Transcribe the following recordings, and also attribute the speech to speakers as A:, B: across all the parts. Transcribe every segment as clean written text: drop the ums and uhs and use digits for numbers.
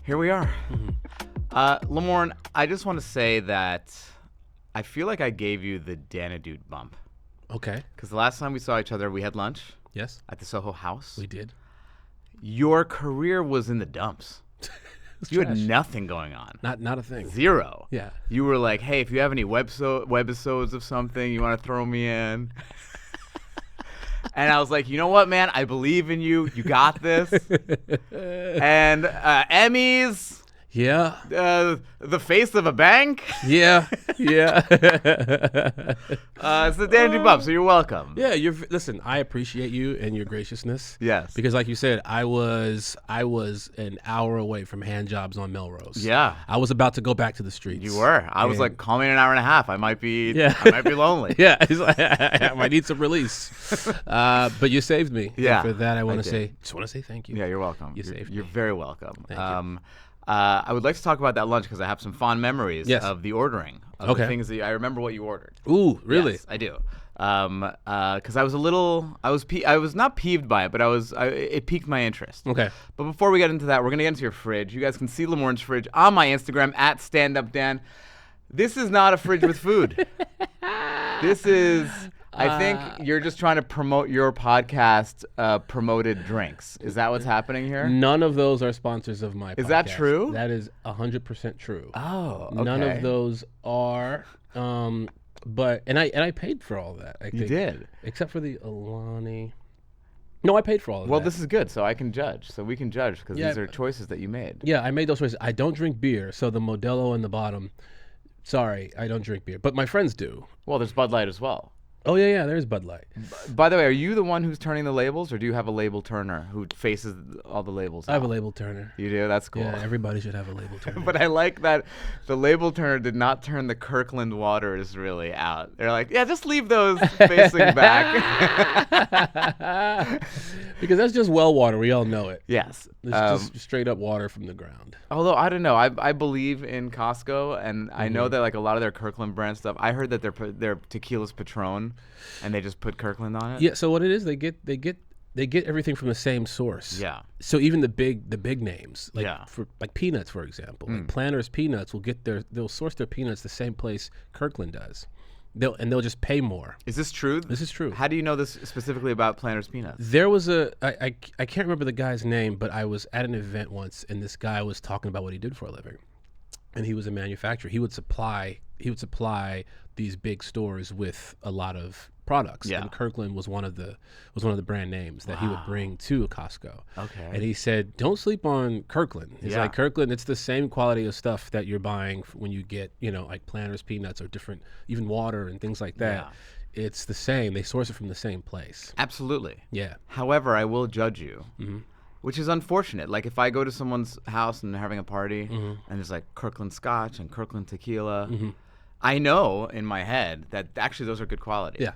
A: Here we are. Lamorne, I just want to say that I feel like I gave you the Danadude bump.
B: Okay.
A: Because the last time we saw each other, we had lunch.
B: Yes.
A: At the Soho House.
B: We did.
A: Your career was in the dumps. You had nothing going on.
B: Not a thing.
A: Zero.
B: Yeah.
A: You were like, hey, if you have any webisodes of something, you want to throw me in? And I was like, you know what, man? I believe in you. You got this. And Emmys.
B: Yeah.
A: The face of a bank.
B: Yeah. Yeah.
A: It's the Danadude bump, so you're welcome.
B: Yeah. Listen. I appreciate you and your graciousness.
A: Yes.
B: Because, like you said, I was an hour away from hand jobs on Melrose.
A: Yeah.
B: I was about to go back to the streets.
A: You were. I was like, call me in an hour and a half. I might be.
B: Yeah.
A: I might be lonely.
B: Yeah. It's like, I might need some release. But you saved me.
A: Yeah.
B: And for that, I want to say thank you.
A: Yeah, you're welcome.
B: You saved me.
A: You're very welcome.
B: Thank you.
A: I would like to talk about that lunch because I have some fond memories of the ordering of the things that I remember what you ordered.
B: Ooh, really?
A: Yes, I do. Because I was not peeved by it, but it piqued my interest.
B: Okay.
A: But before we get into that, we're gonna get into your fridge. You guys can see Lamorne's fridge on my Instagram at StandUpDan. This is not a fridge with food. This is. I think you're just trying to promote your podcast, promoted drinks. Is that what's happening here?
B: None of those are sponsors of my podcast.
A: Is that true?
B: That is 100% true.
A: Oh, okay.
B: None of those are. But I paid for all that. I think,
A: You did?
B: except for the Alani. No, I paid for all of that.
A: Well, this is good, so I can judge. So we can judge because
B: Yeah.
A: these are choices that you made.
B: Yeah, I made those choices. I don't drink beer, so the Modelo in the bottom. Sorry, I don't drink beer, but my friends do.
A: Well, there's Bud Light as well.
B: Oh yeah, there's Bud Light.
A: By the way, are you the one who's turning the labels, or do you have a label turner who faces all the labels?
B: I have a
A: out?
B: label turner.
A: You do? That's cool.
B: Yeah, everybody should have a label turner.
A: But I like that the label turner did not turn the Kirkland waters really out. They're like, yeah, just leave those facing back.
B: Because that's just well water. We all know it.
A: Yes.
B: It's just straight up water from the ground.
A: Although I don't know, I believe in Costco, and I know that like a lot of their Kirkland brand stuff. I heard that their tequila's Patron, and they just put Kirkland on it.
B: Yeah. So what it is, they get everything from the same source.
A: Yeah.
B: So even the big names, like
A: Yeah.
B: for like peanuts, for example, like Planters Peanuts they'll source their peanuts the same place Kirkland does. They'll just pay more.
A: Is this true?
B: This is true.
A: How do you know this specifically about Planters Peanuts?
B: There was I can't remember the guy's name, but I was at an event once, and this guy was talking about what he did for a living, and he was a manufacturer. He would supply these big stores with a lot of products.
A: Yeah.
B: And Kirkland was one of the brand names that he would bring to a Costco.
A: Okay.
B: And he said, don't sleep on Kirkland. He's
A: Yeah.
B: like, Kirkland, it's the same quality of stuff that you're buying when you get, like Planters Peanuts or different, even water and things like that.
A: Yeah.
B: It's the same. They source it from the same place.
A: Absolutely.
B: Yeah.
A: However, I will judge you, which is unfortunate. Like if I go to someone's house and they're having a party, and there's like Kirkland Scotch and Kirkland Tequila, I know in my head that actually those are good quality.
B: Yeah.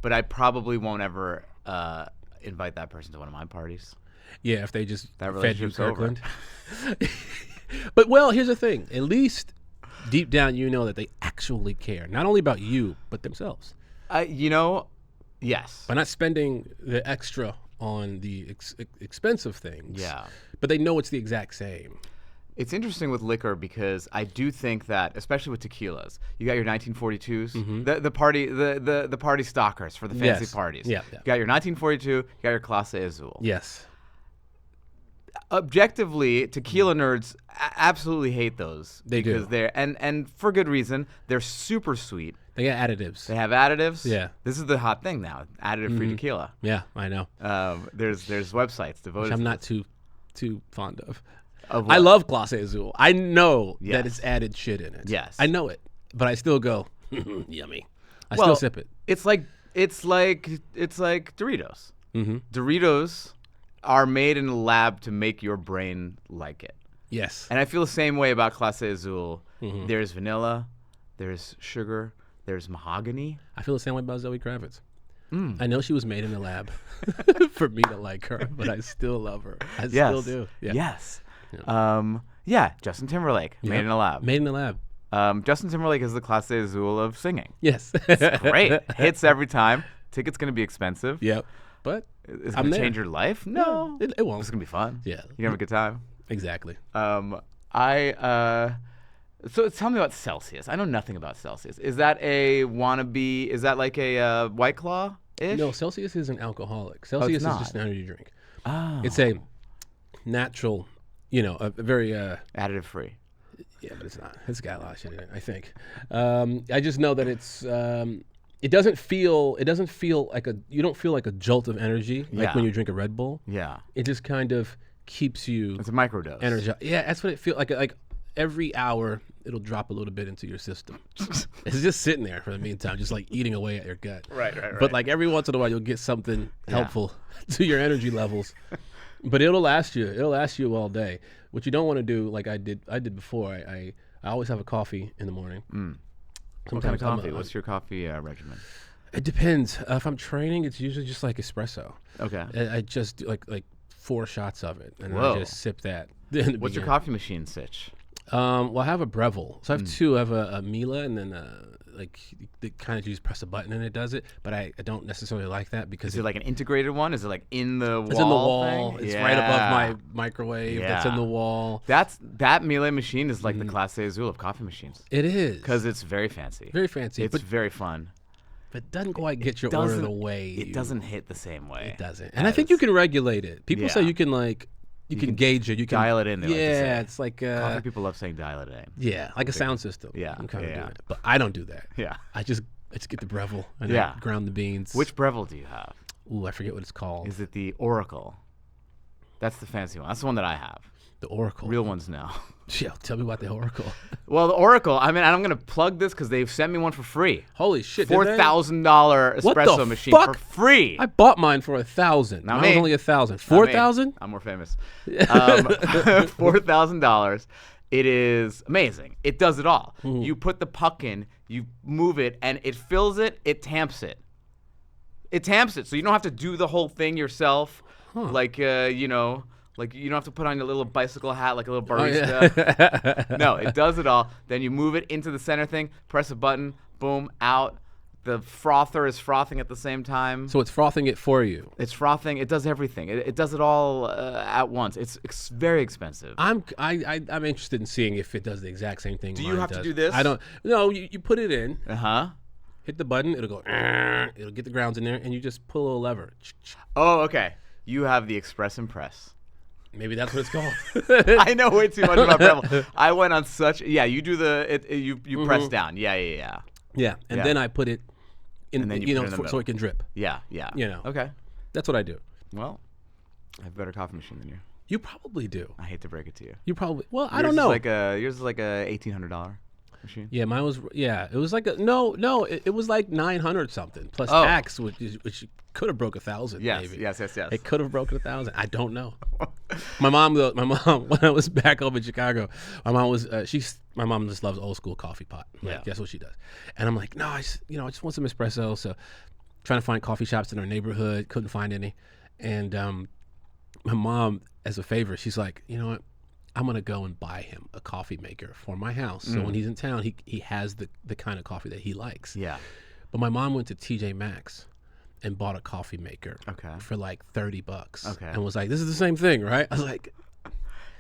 A: But I probably won't ever invite that person to one of my parties.
B: Yeah, if they just
A: That
B: fed you
A: relationship's over.
B: Kirkland. But well, here's the thing. At least deep down, you know that they actually care, not only about you but themselves.
A: Yes.
B: By not spending the extra on the expensive things.
A: Yeah.
B: But they know it's the exact same.
A: It's interesting with liquor because I do think that, especially with tequilas, you got your 1942s, the party stockers for the fancy
B: Yes.
A: parties.
B: Yeah.
A: You got your 1942, you got your Clase Azul.
B: Yes.
A: Objectively, tequila nerds absolutely hate those.
B: They do.
A: Because they're and for good reason. They're super sweet.
B: They got additives.
A: They have additives.
B: Yeah.
A: This is the hot thing now. Additive-free tequila.
B: Yeah, I know.
A: There's websites devoted.
B: Which I'm
A: to
B: not too fond of.
A: Of
B: I
A: what?
B: love Clase Azul. I know
A: Yes.
B: that it's added shit in it.
A: Yes.
B: I know it, but I still go, yummy. I
A: Well,
B: still sip it.
A: It's like Doritos. Doritos are made in a lab to make your brain like it.
B: Yes.
A: And I feel the same way about Clase Azul. There's vanilla, there's sugar, there's mahogany.
B: I feel the same way about Zoe Kravitz. I know she was made in a lab for me to like her, but I still love her. I still do. Yeah.
A: Yes. Justin Timberlake, made in a lab.
B: Made in a lab.
A: Justin Timberlake is the Clase Azul of singing.
B: Yes.
A: Great. Hits every time. Tickets going to be expensive.
B: Yep. But
A: Is it
B: I'm
A: going to
B: there.
A: change your life? No.
B: It won't.
A: It's going to be fun.
B: Yeah.
A: You have a good time.
B: Exactly.
A: So tell me about Celsius. I know nothing about Celsius. Is that a wannabe? Is that like a White Claw ish?
B: No, Celsius is an alcoholic. Celsius is
A: not.
B: just an energy drink.
A: Oh.
B: It's a natural, a very
A: Additive free.
B: yeah, but it's not. It's got a lot of shit in it, I think. I just know that it's it doesn't feel like you don't feel like a jolt of energy like when you drink a Red Bull.
A: Yeah.
B: It just kind of keeps you
A: It's a microdose.
B: energized. Yeah, that's what it feels like every hour it'll drop a little bit into your system. It's just sitting there for the meantime, just like eating away at your gut.
A: Right.
B: But like every once in a while you'll get something helpful to your energy levels. But it'll last you. It'll last you all day. What you don't want to do, like I did before, I always have a coffee in the morning.
A: What kind of coffee? What's your coffee regimen?
B: It depends. If I'm training, it's usually just like espresso.
A: Okay.
B: I just do like 4 shots of it, and
A: Whoa.
B: I just sip that.
A: What's your coffee machine sitch?
B: Well, I have a Breville. So I have 2. I have a Mila, and then the kind of you just press a button and it does it. But I don't necessarily like that because
A: Is it like an integrated one? Is it like in the wall?
B: it's in the wall.
A: thing?
B: It's right above my microwave. That's in the wall.
A: That Miele machine is like the Classe Azul of coffee machines.
B: It is
A: Because it's very fancy.
B: very fancy.
A: It's very fun.
B: but it doesn't quite get your order the way
A: It doesn't hit the same way.
B: It doesn't. And I think you can regulate it. People say
A: Yeah.
B: you can you can gauge it. You can
A: dial it in. They like to say.
B: yeah, it's like
A: Coffee people love saying dial it in.
B: yeah, like a sound system.
A: Yeah,
B: You can kind of
A: yeah.
B: do it. But I don't do that.
A: Yeah.
B: I just get the Breville and
A: Yeah.
B: I ground the beans.
A: Which Breville do you have?
B: Ooh, I forget what it's called.
A: Is it the Oracle? That's the fancy one. That's the one that I have.
B: The Oracle.
A: Real ones now.
B: Yeah, tell me about the Oracle.
A: Well, the Oracle, I mean, I'm going to plug this because they've sent me one for free.
B: Holy shit! did they?
A: $4,000
B: What the
A: espresso machine
B: fuck?
A: for free.
B: I bought mine for 1,000.
A: Not
B: Mine
A: me.
B: was only 1,000.
A: Not me.
B: 4,000?
A: I'm more famous. $4,000. It is amazing. It does it all. You put the puck in, you move it, and it fills it, it tamps it. It tamps it, so you don't have to do the whole thing yourself. Like, like you don't have to put on your little bicycle hat like a little barista. No, it does it all. Then you move it into the center thing, press a button, boom, out. The frother is frothing at the same time.
B: So it's frothing it for you.
A: It's frothing. It does everything. It does it all at once. It's very expensive.
B: I'm interested in seeing if it does the exact same thing.
A: Do you
B: mine
A: have to
B: does.
A: do this?
B: I don't. No, you put it in,
A: Hit
B: hit the button, it'll go. It'll get the grounds in there, and you just pull a little lever.
A: Oh, okay. You have the Express Impress.
B: Maybe that's what it's called.
A: I know way too much about Breville. I went on such. Yeah, you do you press down. Yeah.
B: Yeah, and
A: Yeah.
B: then I put it in,
A: And then you put it in the
B: so
A: middle.
B: it can drip.
A: Yeah. Okay.
B: That's what I do.
A: Well, I have a better coffee machine than you.
B: You probably do.
A: I hate to break it to you.
B: You probably. Well, I don't know.
A: Yours is like a $1,800 machine.
B: Yeah, mine was. Yeah, it was like it was like 900 something plus
A: Oh.
B: tax, which could have broke 1,000.
A: Yes.
B: maybe.
A: Yes.
B: It could have broken 1,000. I don't know. My mom, when I was back home in Chicago, my mom just loves old school coffee pot. Like, that's what she does. And I'm like, no, I just want some espresso. So trying to find coffee shops in our neighborhood, couldn't find any. And my mom, as a favor, she's like, you know what? I'm gonna go and buy him a coffee maker for my house. So when he's in town, he has the kind of coffee that he likes.
A: Yeah.
B: But my mom went to TJ Maxx and bought a coffee maker for like $30.
A: Okay.
B: And was like, this is the same thing, right? I was like,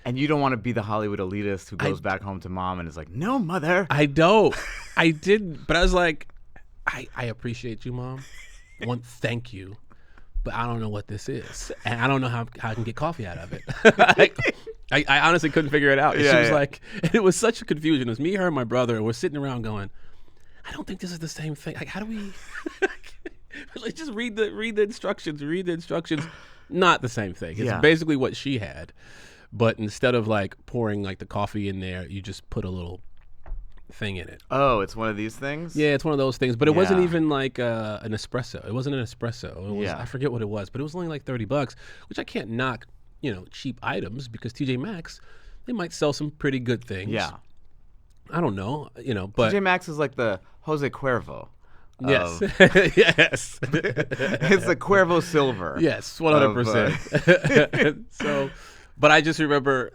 A: And you don't want to be the Hollywood elitist who goes back home to mom and is like, no, mother.
B: I don't. I didn't. But I was like, I appreciate you, Mom. Thank you. But I don't know what this is. And I don't know how I can get coffee out of it. I honestly couldn't figure it out. She was like, and it was such a confusion. It was me, her, and my brother, and we're sitting around going, I don't think this is the same thing. Like, how do we like, just read the instructions, Not the same thing. It's basically what she had. But instead of like pouring like the coffee in there, you just put a little thing in it.
A: Oh, it's one of these things?
B: Yeah, it's one of those things. But it wasn't even like an espresso. It wasn't an espresso. It was, I forget what it was, but it was only like $30, which I can't knock, cheap items because TJ Maxx, they might sell some pretty good things.
A: Yeah.
B: I don't know, but
A: TJ Maxx is like the Jose Cuervo.
B: Yes. Yes.
A: It's the Cuervo Silver.
B: Yes, 100%. So, but I just remember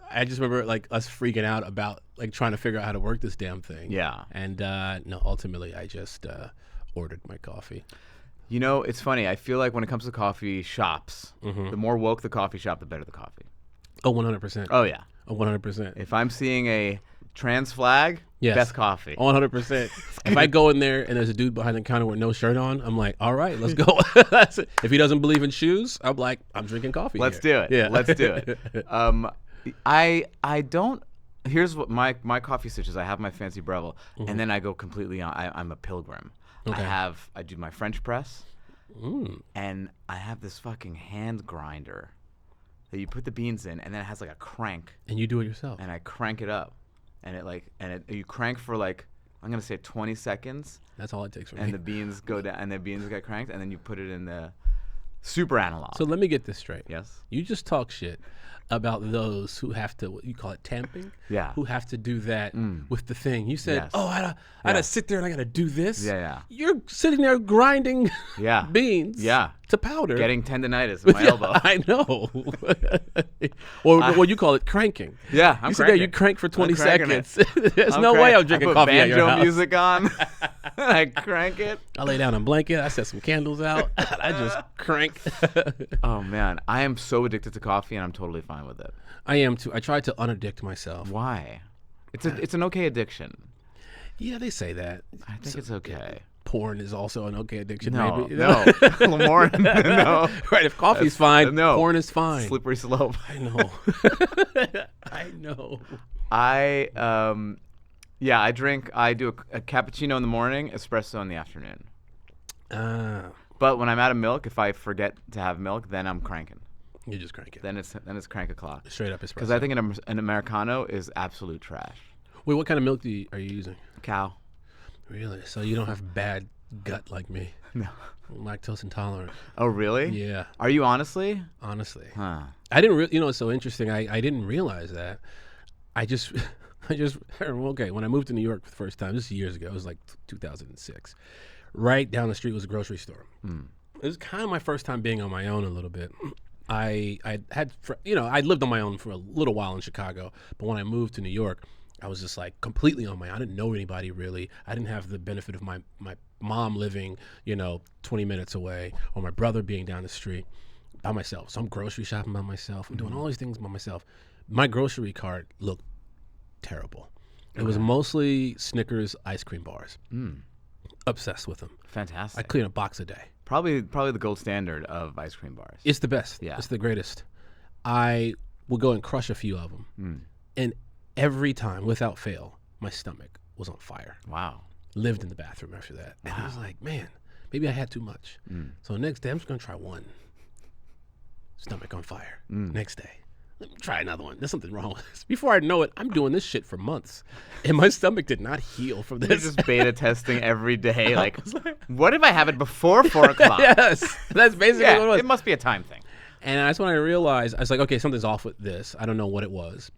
B: like us freaking out about like trying to figure out how to work this damn thing.
A: Yeah.
B: And no, ultimately I just ordered my coffee.
A: It's funny. I feel like when it comes to coffee shops, the more woke the coffee shop, the better the coffee.
B: Oh, 100%.
A: Oh, yeah.
B: 100%.
A: If I'm seeing a trans flag,
B: Yes.
A: best coffee.
B: 100%. If I go in there and there's a dude behind the counter with no shirt on, I'm like, all right, let's go. That's it. If he doesn't believe in shoes, I'm like, I'm drinking coffee.
A: Let's
B: here.
A: do it.
B: Yeah.
A: Let's do it. I don't. Here's what my coffee switch is. I have my fancy Breville, and then I go completely on. I'm a pilgrim.
B: Okay.
A: I do my French press, and I have this fucking hand grinder that you put the beans in, and then it has like a crank,
B: And you do it yourself.
A: and I crank it up, and you crank for like, I'm gonna say 20 seconds,
B: That's all it takes for
A: and
B: me.
A: the beans go down, and the beans get cranked, and then you put it in the super analog.
B: So let me get this straight.
A: Yes.
B: You just talk shit about those who have to, what you call it, tamping?
A: Yeah.
B: Who have to do that with the thing. You said,
A: Yes.
B: oh, I gotta sit there and I gotta do this.
A: Yeah.
B: You're sitting there grinding
A: Yeah.
B: beans
A: Yeah.
B: to powder.
A: Getting tendinitis in my
B: Yeah,
A: elbow.
B: I know. Or what you call it, cranking.
A: Yeah, I'm
B: You sit there,
A: cranking.
B: you crank for 20
A: I'm cranking
B: seconds. There's
A: I'm
B: no way I'm
A: I
B: drinking
A: put
B: coffee at your
A: banjo
B: house.
A: music on. I crank it.
B: I lay down a blanket. I set some candles out. I just crank.
A: Oh man, I am so addicted to coffee, and I'm totally fine with it.
B: I am too. I tried to unaddict myself.
A: Why? It's an okay addiction.
B: Yeah, they say that.
A: I think it's okay.
B: Porn is also an okay addiction.
A: No,
B: maybe.
A: no, Lamorne, no.
B: Right, if coffee's fine,
A: no.
B: porn is fine.
A: Slippery slope.
B: I know. I know.
A: I do a cappuccino in the morning, espresso in the afternoon.
B: Ah,
A: But when I'm out of milk, if I forget to have milk, then I'm cranking.
B: you just crank it.
A: Then it's crank o'clock.
B: Straight up espresso.
A: Because I think an Americano is absolute trash.
B: Wait, what kind of milk are you using?
A: Cow.
B: Really? So you don't have bad gut like me?
A: No.
B: Lactose intolerant.
A: Oh, really?
B: Yeah,
A: Are you honestly?
B: honestly.
A: Huh.
B: I didn't you know, it's so interesting. I didn't realize that. I just okay, when I moved to New York for the first time, this is years ago, it was like 2006. Right down the street was a grocery store. It was kind of my first time being on my own a little bit. I lived on my own for a little while in Chicago, but when I moved to New York, I was just like completely on my own. I didn't know anybody really. I didn't have the benefit of my mom living, 20 minutes away, or my brother being down the street by myself. So I'm grocery shopping by myself. I'm doing all these things by myself. My grocery cart looked terrible. It was mostly Snickers ice cream bars. Obsessed with them.
A: Fantastic.
B: I clean a box a day.
A: Probably the gold standard of ice cream bars.
B: It's the best.
A: Yeah.
B: It's the greatest. I will go and crush a few of them. And every time, without fail, my stomach was on fire.
A: Wow.
B: Lived in the bathroom after that. And I was like, man, maybe I had too much. So the next day, I'm just going to try one. Stomach on fire. Next day. Let me try another one. There's something wrong with this. Before I know it, I'm doing this shit for months. And my stomach did not heal from
A: You're
B: this.
A: just beta testing every day. Like, what if I have it before 4 o'clock?
B: Yes. That's basically what it was.
A: It must be a time thing.
B: And that's when I realized, I was like, okay, something's off with this. I don't know what it was.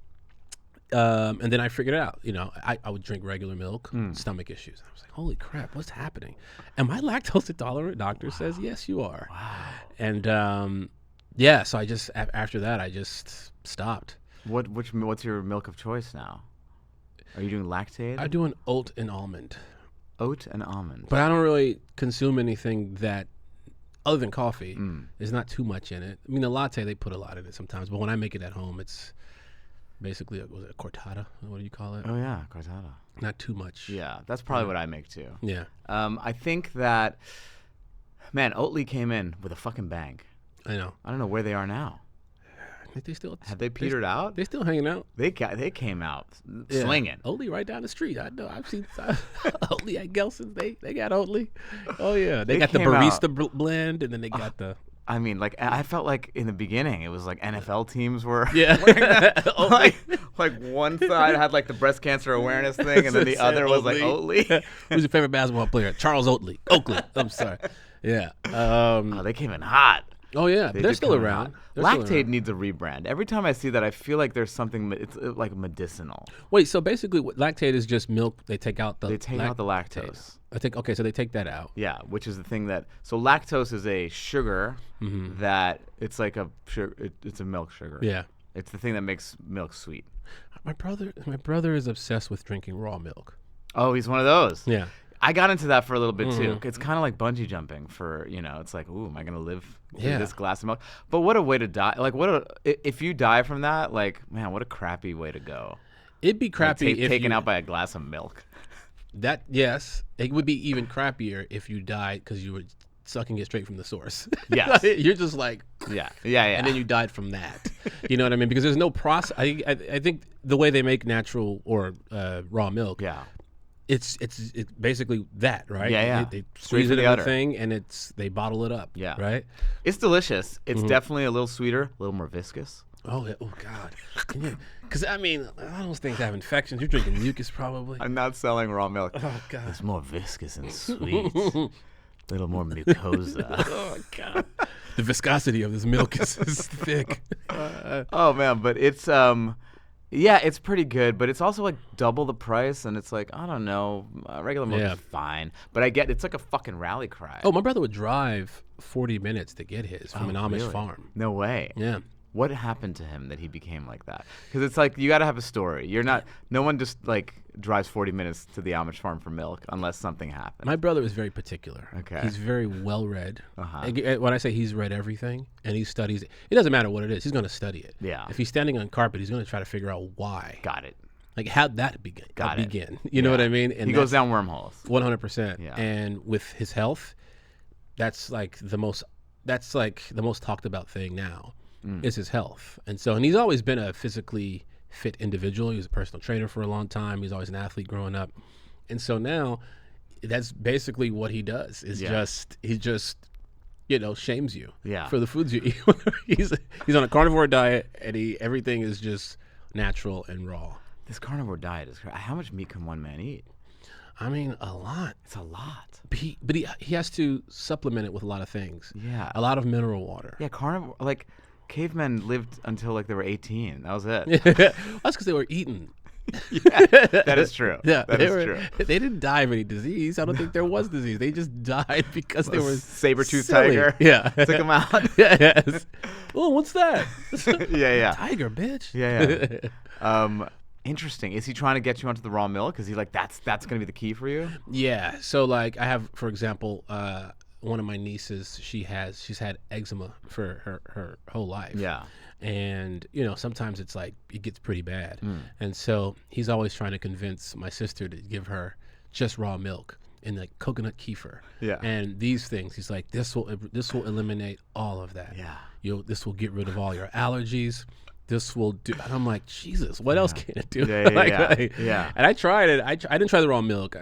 B: And then I figured it out. I would drink regular milk, stomach issues. I was like, holy crap, what's happening? Am I lactose intolerant? Doctor says, yes, you are.
A: Wow.
B: And so I just, after that, I just stopped.
A: What's your milk of choice now? Are you doing lactate?
B: I do an oat and almond.
A: Oat and almond.
B: But I don't really consume anything that, other than coffee, there's not too much in it. I mean, the latte, they put a lot in it sometimes. But when I make it at home, it's basically, was it a cortada? What do you call it?
A: Oh yeah, cortada.
B: Not too much.
A: Yeah, that's probably what I make too.
B: Yeah.
A: I think that, man, Oatly came in with a fucking bang.
B: I know.
A: I don't know where they are now.
B: I think they still
A: Have they petered out?
B: They're still hanging out.
A: They came out slinging.
B: Oatly right down the street. I know. I've seen Oatly at Gelson's. They got Oatly. Oh yeah. They got the
A: came out-
B: barista blend, and then they got the.
A: I mean, like, I felt like in the beginning it was like NFL teams were
B: Yeah.
A: wearing that. like one side had like the breast cancer awareness thing, and then the other was like Oatly.
B: Who's your favorite basketball player? Charles Oakley. I'm sorry. Yeah.
A: Oh, they came in hot.
B: Oh yeah.
A: They
B: They're
A: did
B: still
A: come in
B: around.
A: hot.
B: They're still
A: Lactate
B: around.
A: needs a rebrand. Every time I see that, I feel like there's something. It's like medicinal.
B: Wait. So basically, what lactate is just milk. They take out the.
A: They take out the lactose.
B: Okay, so they take that out.
A: Yeah, which is the thing that. So lactose is a sugar that it's like a sugar. It's a milk sugar.
B: Yeah.
A: It's the thing that makes milk sweet.
B: My brother is obsessed with drinking raw milk.
A: Oh, he's one of those.
B: Yeah.
A: I got into that for a little bit too. It's kind of like bungee jumping for, it's like, ooh, am I going to live through this glass of milk? But what a way to die. Like, if you die from that, like, man, what a crappy way to go.
B: It'd be crappy if
A: taken out by a glass of milk.
B: Yes, it would be even crappier if you died because you were sucking it straight from the source.
A: Yes.
B: You're just like,
A: yeah.
B: And then you died from that. You know what I mean? Because there's no process. I think the way they make natural or raw milk, it's basically that, right?
A: Yeah.
B: They squeeze it in the thing and they bottle it up.
A: Yeah.
B: Right?
A: It's delicious. It's definitely a little sweeter, a little more viscous.
B: Oh God! Because I mean, those things have infections. You're drinking mucus, probably.
A: I'm not selling raw milk.
B: Oh God!
A: It's more viscous and sweet. A little more mucosa.
B: Oh God! The viscosity of this milk is thick.
A: Oh man, but it's it's pretty good. But it's also like double the price, and it's like I don't know, regular milk is fine. But I get it's like a fucking rally cry.
B: Oh, my brother would drive 40 minutes to get his from an Amish farm.
A: No way.
B: Yeah.
A: What happened to him that he became like that? Because it's like you got to have a story. No one just like drives 40 minutes to the Amish farm for milk unless something happens.
B: My brother is very particular.
A: Okay.
B: He's very well read. When I say he's read everything and he studies it, it doesn't matter what it is. He's going to study it.
A: Yeah.
B: If he's standing on carpet, he's going to try to figure out why.
A: Got it.
B: Like how'd that begin?
A: Got it.
B: You know what I mean? And
A: he goes down wormholes.
B: 100%.
A: Yeah.
B: And with his health, that's like the most talked about thing now. Is his health. And he's always been a physically fit individual. He was a personal trainer for a long time. He's always an athlete growing up. And so now that's basically what he does he just shames you for the foods you eat. he's on a carnivore diet and everything is just natural and raw.
A: This carnivore diet is how much meat can one man eat?
B: I mean, a lot.
A: It's a lot.
B: But he has to supplement it with a lot of things.
A: Yeah.
B: A lot of mineral water.
A: Yeah, carnivore, like cavemen lived until like they were 18. That was it.
B: That's because they were eaten.
A: Yeah, that is true.
B: Yeah,
A: that is true.
B: They didn't die of any disease. I don't think there was disease. They just died because they were
A: saber-toothed
B: silly.
A: tiger.
B: Yeah,
A: took them out.
B: Yes. Oh, what's that?
A: Yeah.
B: Tiger, bitch.
A: Yeah. Interesting. Is he trying to get you onto the raw milk? Is he like that's going to be the key for you?
B: Yeah. So like I have, for example, one of my nieces. She's had eczema for her whole life.
A: Yeah.
B: And sometimes it's like it gets pretty bad. And so he's always trying to convince my sister to give her just raw milk and like coconut kefir.
A: Yeah.
B: And these things, he's like, this will eliminate all of that.
A: Yeah.
B: This will get rid of all your allergies. This will do. And I'm like, Jesus, what else can it do?
A: Yeah.
B: And I tried it. I didn't try the raw milk.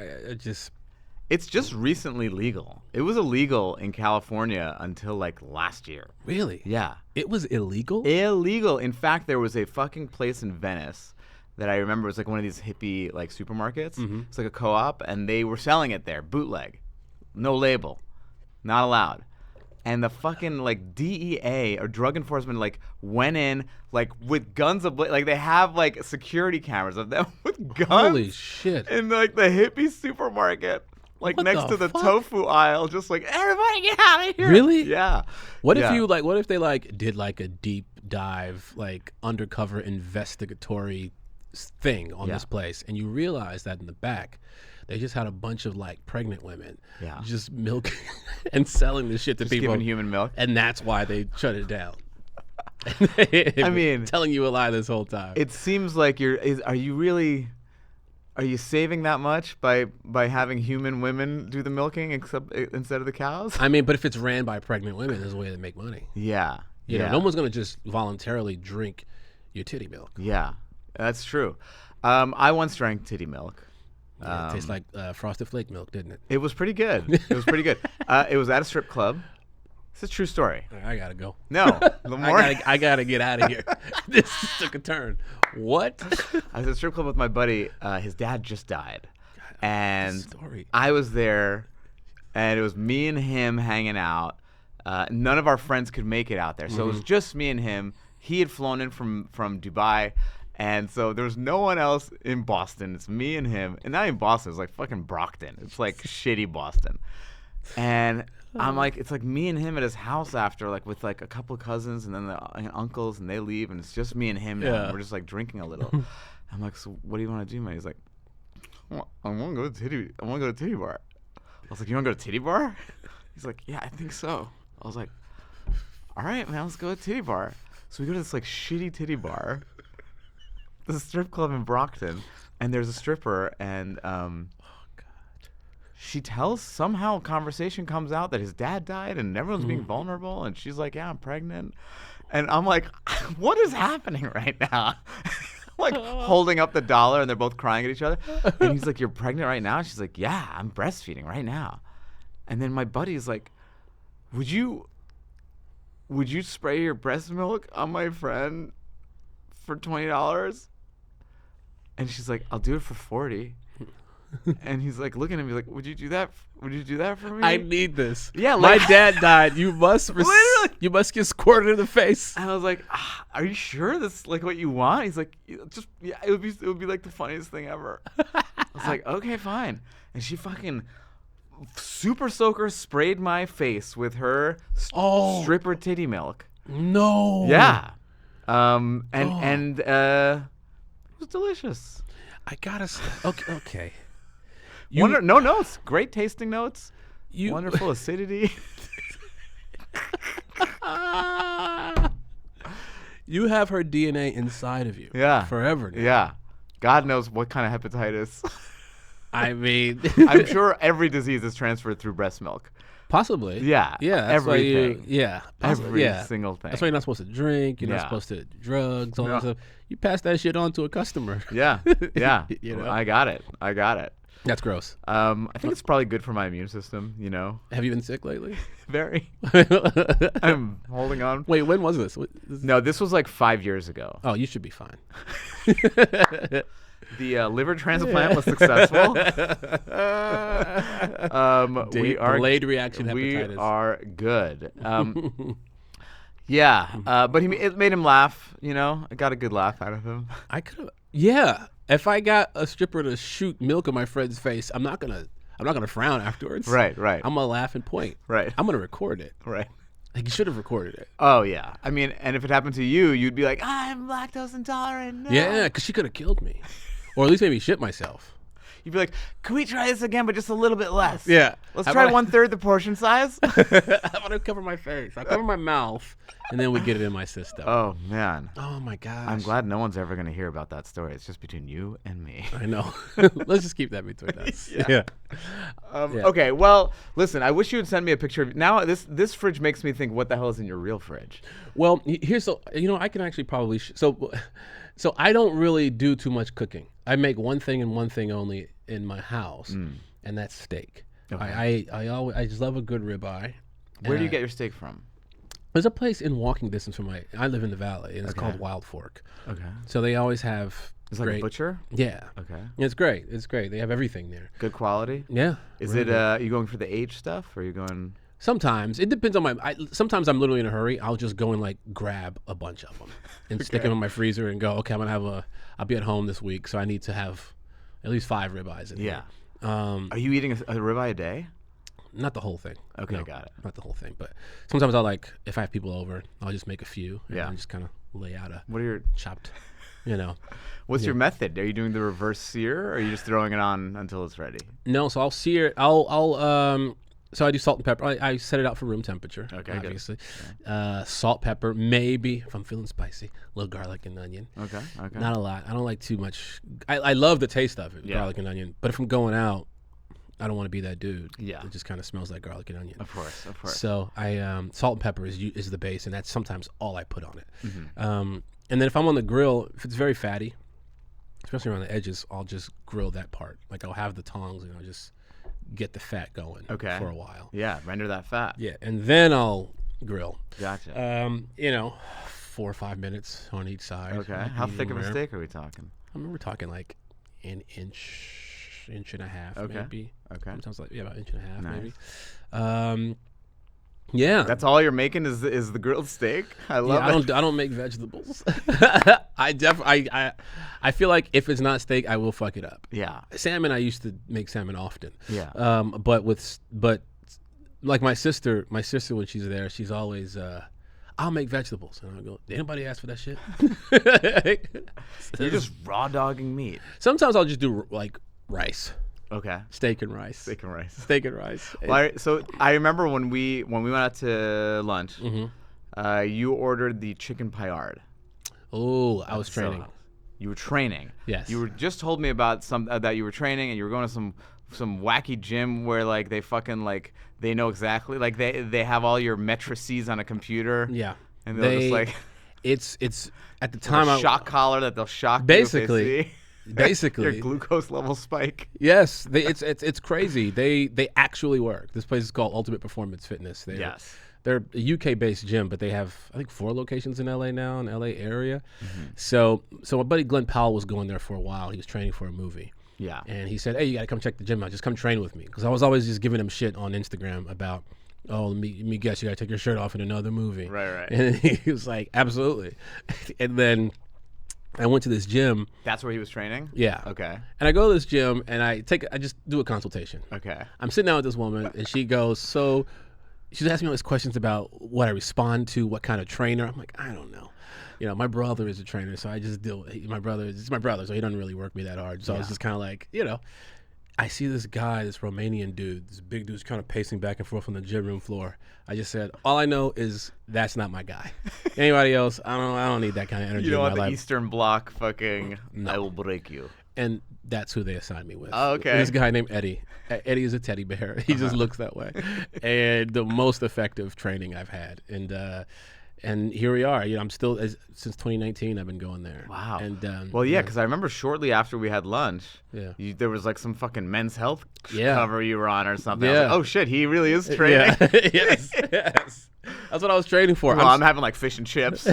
A: It's just recently legal. It was illegal in California until like last year.
B: Really?
A: Yeah.
B: It was illegal?
A: Illegal. In fact, there was a fucking place in Venice that I remember was like one of these hippie like supermarkets. It's like a co-op, and they were selling it there, bootleg, no label, not allowed. And the fucking like DEA or drug enforcement like went in like with guns like they have like security cameras of them with guns.
B: Holy shit!
A: In like the hippie supermarket, like
B: what
A: next to the
B: fuck?
A: Tofu aisle, just like everybody get out of here.
B: Really?
A: Yeah.
B: What if they like did like a deep dive like undercover investigatory thing on this place, and you realize that in the back they just had a bunch of like pregnant women just milking and selling this shit to people,
A: giving human milk,
B: and that's why they shut it down.
A: I mean,
B: telling you a lie this whole time.
A: It seems like are you saving that much by having human women do the milking instead of the cows?
B: I mean, but if it's ran by pregnant women, there's a way to make money.
A: Yeah.
B: You know, no one's gonna just voluntarily drink your titty milk.
A: Yeah, that's true. I once drank titty milk.
B: Yeah, it tastes like Frosted Flake milk, didn't it?
A: It was pretty good. It was pretty good. It was at a strip club. It's a true story.
B: I gotta go.
A: No, Lamorne.
B: I gotta get out of here. This took a turn. What?
A: I was at a strip club with my buddy. His dad just died, and
B: story.
A: I was there, and it was me and him hanging out. None of our friends could make it out there, so it was just me and him. He had flown in from Dubai. And so there's no one else in Boston. It's me and him. And not in Boston. It's like fucking Brockton. It's like shitty Boston. And I'm like, it's like me and him at his house after, like with like a couple of cousins and then the uncles, and they leave, and it's just me and him now.
B: Yeah.
A: And we're just like drinking a little. I'm like, so what do you want to do, man? He's like, I want to go to the titty bar. was like, you want to go to titty bar? He's like, yeah, I think so. I was like, all right, man, let's go to titty bar. So we go to this like shitty titty bar, this strip club in Brockton, and there's a stripper, and she tells, somehow conversation comes out that his dad died and everyone's being vulnerable, and she's like, yeah, I'm pregnant. And I'm like, what is happening right now? Like holding up the dollar, and they're both crying at each other. And he's like, you're pregnant right now? She's like, yeah, I'm breastfeeding right now. And then my buddy's like, would you spray your breast milk on my friend for $20? And she's like, I'll do it for $40. And he's like looking at me like, would you do that? Would you do that for me?
B: I need this.
A: Yeah,
B: my
A: like,
B: dad died. You must
A: Literally.
B: you must get squirted in the face.
A: And I was like, are you sure that's like what you want? He's like, just yeah, it would be like the funniest thing ever. I was like, okay, fine. And she fucking super soaker sprayed my face with her stripper titty milk.
B: No.
A: Yeah. And it was delicious.
B: I gotta say, okay.
A: No notes. Great tasting notes.
B: You
A: Wonderful acidity.
B: You have her DNA inside of you.
A: Yeah.
B: Forever now.
A: Yeah. God knows what kind of hepatitis.
B: I mean,
A: I'm sure every disease is transferred through breast milk.
B: possibly.
A: Yeah.
B: Yeah. That's
A: Everything.
B: Possibly,
A: Every single thing.
B: That's why you're not supposed to drink. You're not supposed to do drugs. All that stuff. You pass that shit on to a customer.
A: Yeah. Yeah.
B: You know?
A: I got it.
B: That's gross.
A: I think it's probably good for my immune system,
B: Have you been sick lately?
A: Very. I'm holding on.
B: Wait, when was this?
A: No, this was like 5 years ago.
B: Oh, you should be fine.
A: The liver transplant was successful. We are
B: delayed reaction
A: We
B: hepatitis.
A: are good. Yeah, but it made him laugh. I got a good laugh out of him.
B: I could have. Yeah, if I got a stripper to shoot milk in my friend's face, I'm not gonna frown afterwards.
A: Right.
B: I'm gonna laugh and point.
A: Right.
B: I'm gonna record it.
A: Right.
B: Like, you should have recorded it.
A: Oh yeah. I mean, and if it happened to you, you'd be like, I'm lactose intolerant. No.
B: Yeah, because she could have killed me, or at least made me shit myself.
A: You'd be like, can we try this again, but just a little bit less?
B: Yeah.
A: Let's try 1/3 the portion size.
B: I'm gonna cover my face. I cover my mouth, and then we get it in my system.
A: Oh man.
B: Oh my gosh.
A: I'm glad no one's ever gonna hear about that story. It's just between you and me.
B: I know. Let's just keep that between us. Yeah.
A: Okay. Well, listen. I wish you would send me a picture of. Now this fridge makes me think, what the hell is in your real fridge?
B: Well, here's I can actually probably so I don't really do too much cooking. I make one thing and one thing only in my house, and that's steak.
A: Okay.
B: I just love a good ribeye.
A: Where do you get your steak from?
B: There's a place in walking distance from I live in the valley, and it's called Wild Fork.
A: Okay.
B: So they always have
A: It's like a butcher?
B: Yeah.
A: Okay.
B: It's great. They have everything there.
A: Good quality?
B: Yeah.
A: Is
B: really
A: it you going for the age stuff, or are you going?
B: Sometimes it depends on sometimes I'm literally in a hurry. I'll just go and like grab a bunch of them and stick them in my freezer and go, okay, I'll be at home this week, so I need to have at least 5 ribeyes in here.
A: Are you eating a ribeye a day?
B: Not the whole thing.
A: Okay,
B: No,
A: got it.
B: Not the whole thing, but sometimes if I have people over, I'll just make a few and just kind of lay out a
A: What are your
B: chopped,
A: What's your method? Are you doing the reverse sear, or are you just throwing it on until it's ready?
B: No, so I'll sear it. So I do salt and pepper. I set it out for room temperature.
A: Okay,
B: obviously. Salt, pepper, maybe if I'm feeling spicy, a little garlic and onion.
A: Okay.
B: Not a lot. I don't like too much. I love the taste of it, garlic and onion. But if I'm going out, I don't want to be that dude.
A: Yeah.
B: It just kind of smells like garlic and onion.
A: Of course.
B: So I salt and pepper is the base, and that's sometimes all I put on it.
A: Mm-hmm.
B: And then if I'm on the grill, if it's very fatty, especially around the edges, I'll just grill that part. Like, I'll have the tongs and I'll just get the fat going for a while.
A: Yeah, render that fat.
B: Yeah, and then I'll grill.
A: Gotcha.
B: 4 or 5 minutes on each side.
A: Okay. How thick of a steak are we talking?
B: I mean, we're talking like an inch and a half, maybe.
A: Okay.
B: Sometimes about an inch and a half,
A: Nice.
B: maybe. Yeah.
A: That's all you're making is the grilled steak? I love it.
B: I don't make vegetables. I feel like if it's not steak, I will fuck it up.
A: Yeah.
B: Salmon, I used to make salmon often.
A: Yeah.
B: But like my sister when she's there, she's always I'll make vegetables, and I'll go, did anybody ask for that shit?
A: You're just raw dogging meat.
B: Sometimes I'll just do like rice.
A: Okay.
B: Steak and rice.
A: Steak and rice.
B: Steak and rice.
A: Well, so I remember when we went out to lunch, you ordered the chicken paillard.
B: Oh, I was training.
A: You were training.
B: Yes.
A: You were just told me about that you were training and you were going to some wacky gym where like they fucking like they know exactly like they have all your matrices on a computer.
B: Yeah.
A: And they'll just like
B: it's at the time
A: a shock collar that they'll shock
B: basically
A: you if they see.
B: Basically,
A: your glucose level spike.
B: Yes, it's crazy. They actually work. This place is called Ultimate Performance Fitness. They're a UK-based gym, but they have I think 4 locations in LA now, in the LA area. So my buddy Glenn Powell was going there for a while. He was training for a movie.
A: Yeah.
B: And he said, "Hey, you got to come check the gym out. Just come train with me." Because I was always just giving him shit on Instagram about, "Oh, let me guess, you got to take your shirt off in another movie."
A: Right.
B: And he was like, "Absolutely." And then I went to this gym.
A: That's where he was training?
B: Yeah.
A: Okay.
B: And I go to this gym and I just do a consultation.
A: Okay.
B: I'm sitting down with this woman and she goes, so she's asking me all these questions about what I respond to, what kind of trainer. I'm like, I don't know. You know, my brother is a trainer, so I just deal. My brother, so he doesn't really work me that hard. So I was just kind of like, you know, I see this guy, this Romanian dude, this big dude's kind of pacing back and forth on the gym room floor. I just said, all I know is that's not my guy. Anybody else, I don't need that kind of energy
A: You don't
B: in
A: want
B: my
A: the
B: life.
A: Eastern Bloc fucking,
B: No.
A: I will break you.
B: And that's who they assigned me with.
A: Oh, okay.
B: This guy named Eddie. Eddie is a teddy bear. He just looks that way. And the most effective training I've had. And here we are. You know, I'm still since 2019. I've been going there.
A: Wow.
B: And
A: well, yeah, because I remember shortly after we had lunch, there was like some fucking Men's Health cover you were on or something. I was like, oh shit, he really is training.
B: Yeah. yes. That's what I was training for.
A: Well, I'm having like fish and chips.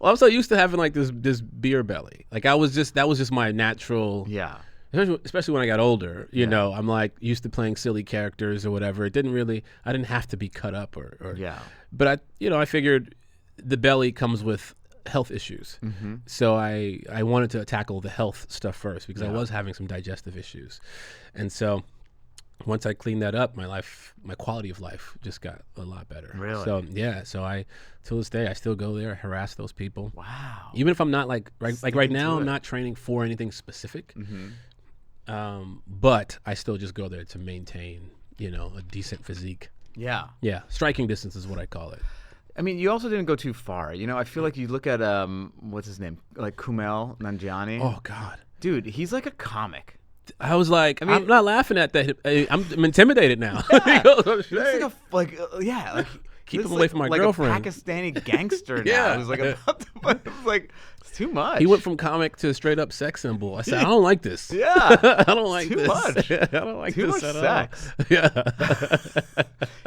B: Well, I'm so used to having like this beer belly. Like that was just my natural.
A: Yeah.
B: Especially when I got older, you know, I'm like used to playing silly characters or whatever. I didn't have to be cut up or But I figured the belly comes with health issues. So I wanted to tackle the health stuff first because I was having some digestive issues. And so once I cleaned that up, my quality of life just got a lot better.
A: Really?
B: So till this day, I still go there, harass those people.
A: Wow.
B: Even if I'm not like right now, I'm not training for anything specific. But I still just go there to maintain, you know, a decent physique.
A: Yeah.
B: Yeah. Striking distance is what I call it.
A: I mean, you also didn't go too far. You know, I feel like you look at, what's his name? Like Kumail Nanjiani.
B: Oh, God.
A: Dude, he's like a comic.
B: I was like, I'm not laughing at that. I'm intimidated now.
A: Yeah.
B: Keep him away from my girlfriend.
A: Like a Pakistani gangster now.
B: Yeah.
A: It was like it's too much.
B: He went from comic to straight up sex symbol. I said, I don't like this.
A: Yeah.
B: I don't like
A: too
B: this.
A: Much.
B: I don't like
A: too
B: this
A: much
B: at
A: sex.
B: all. Yeah.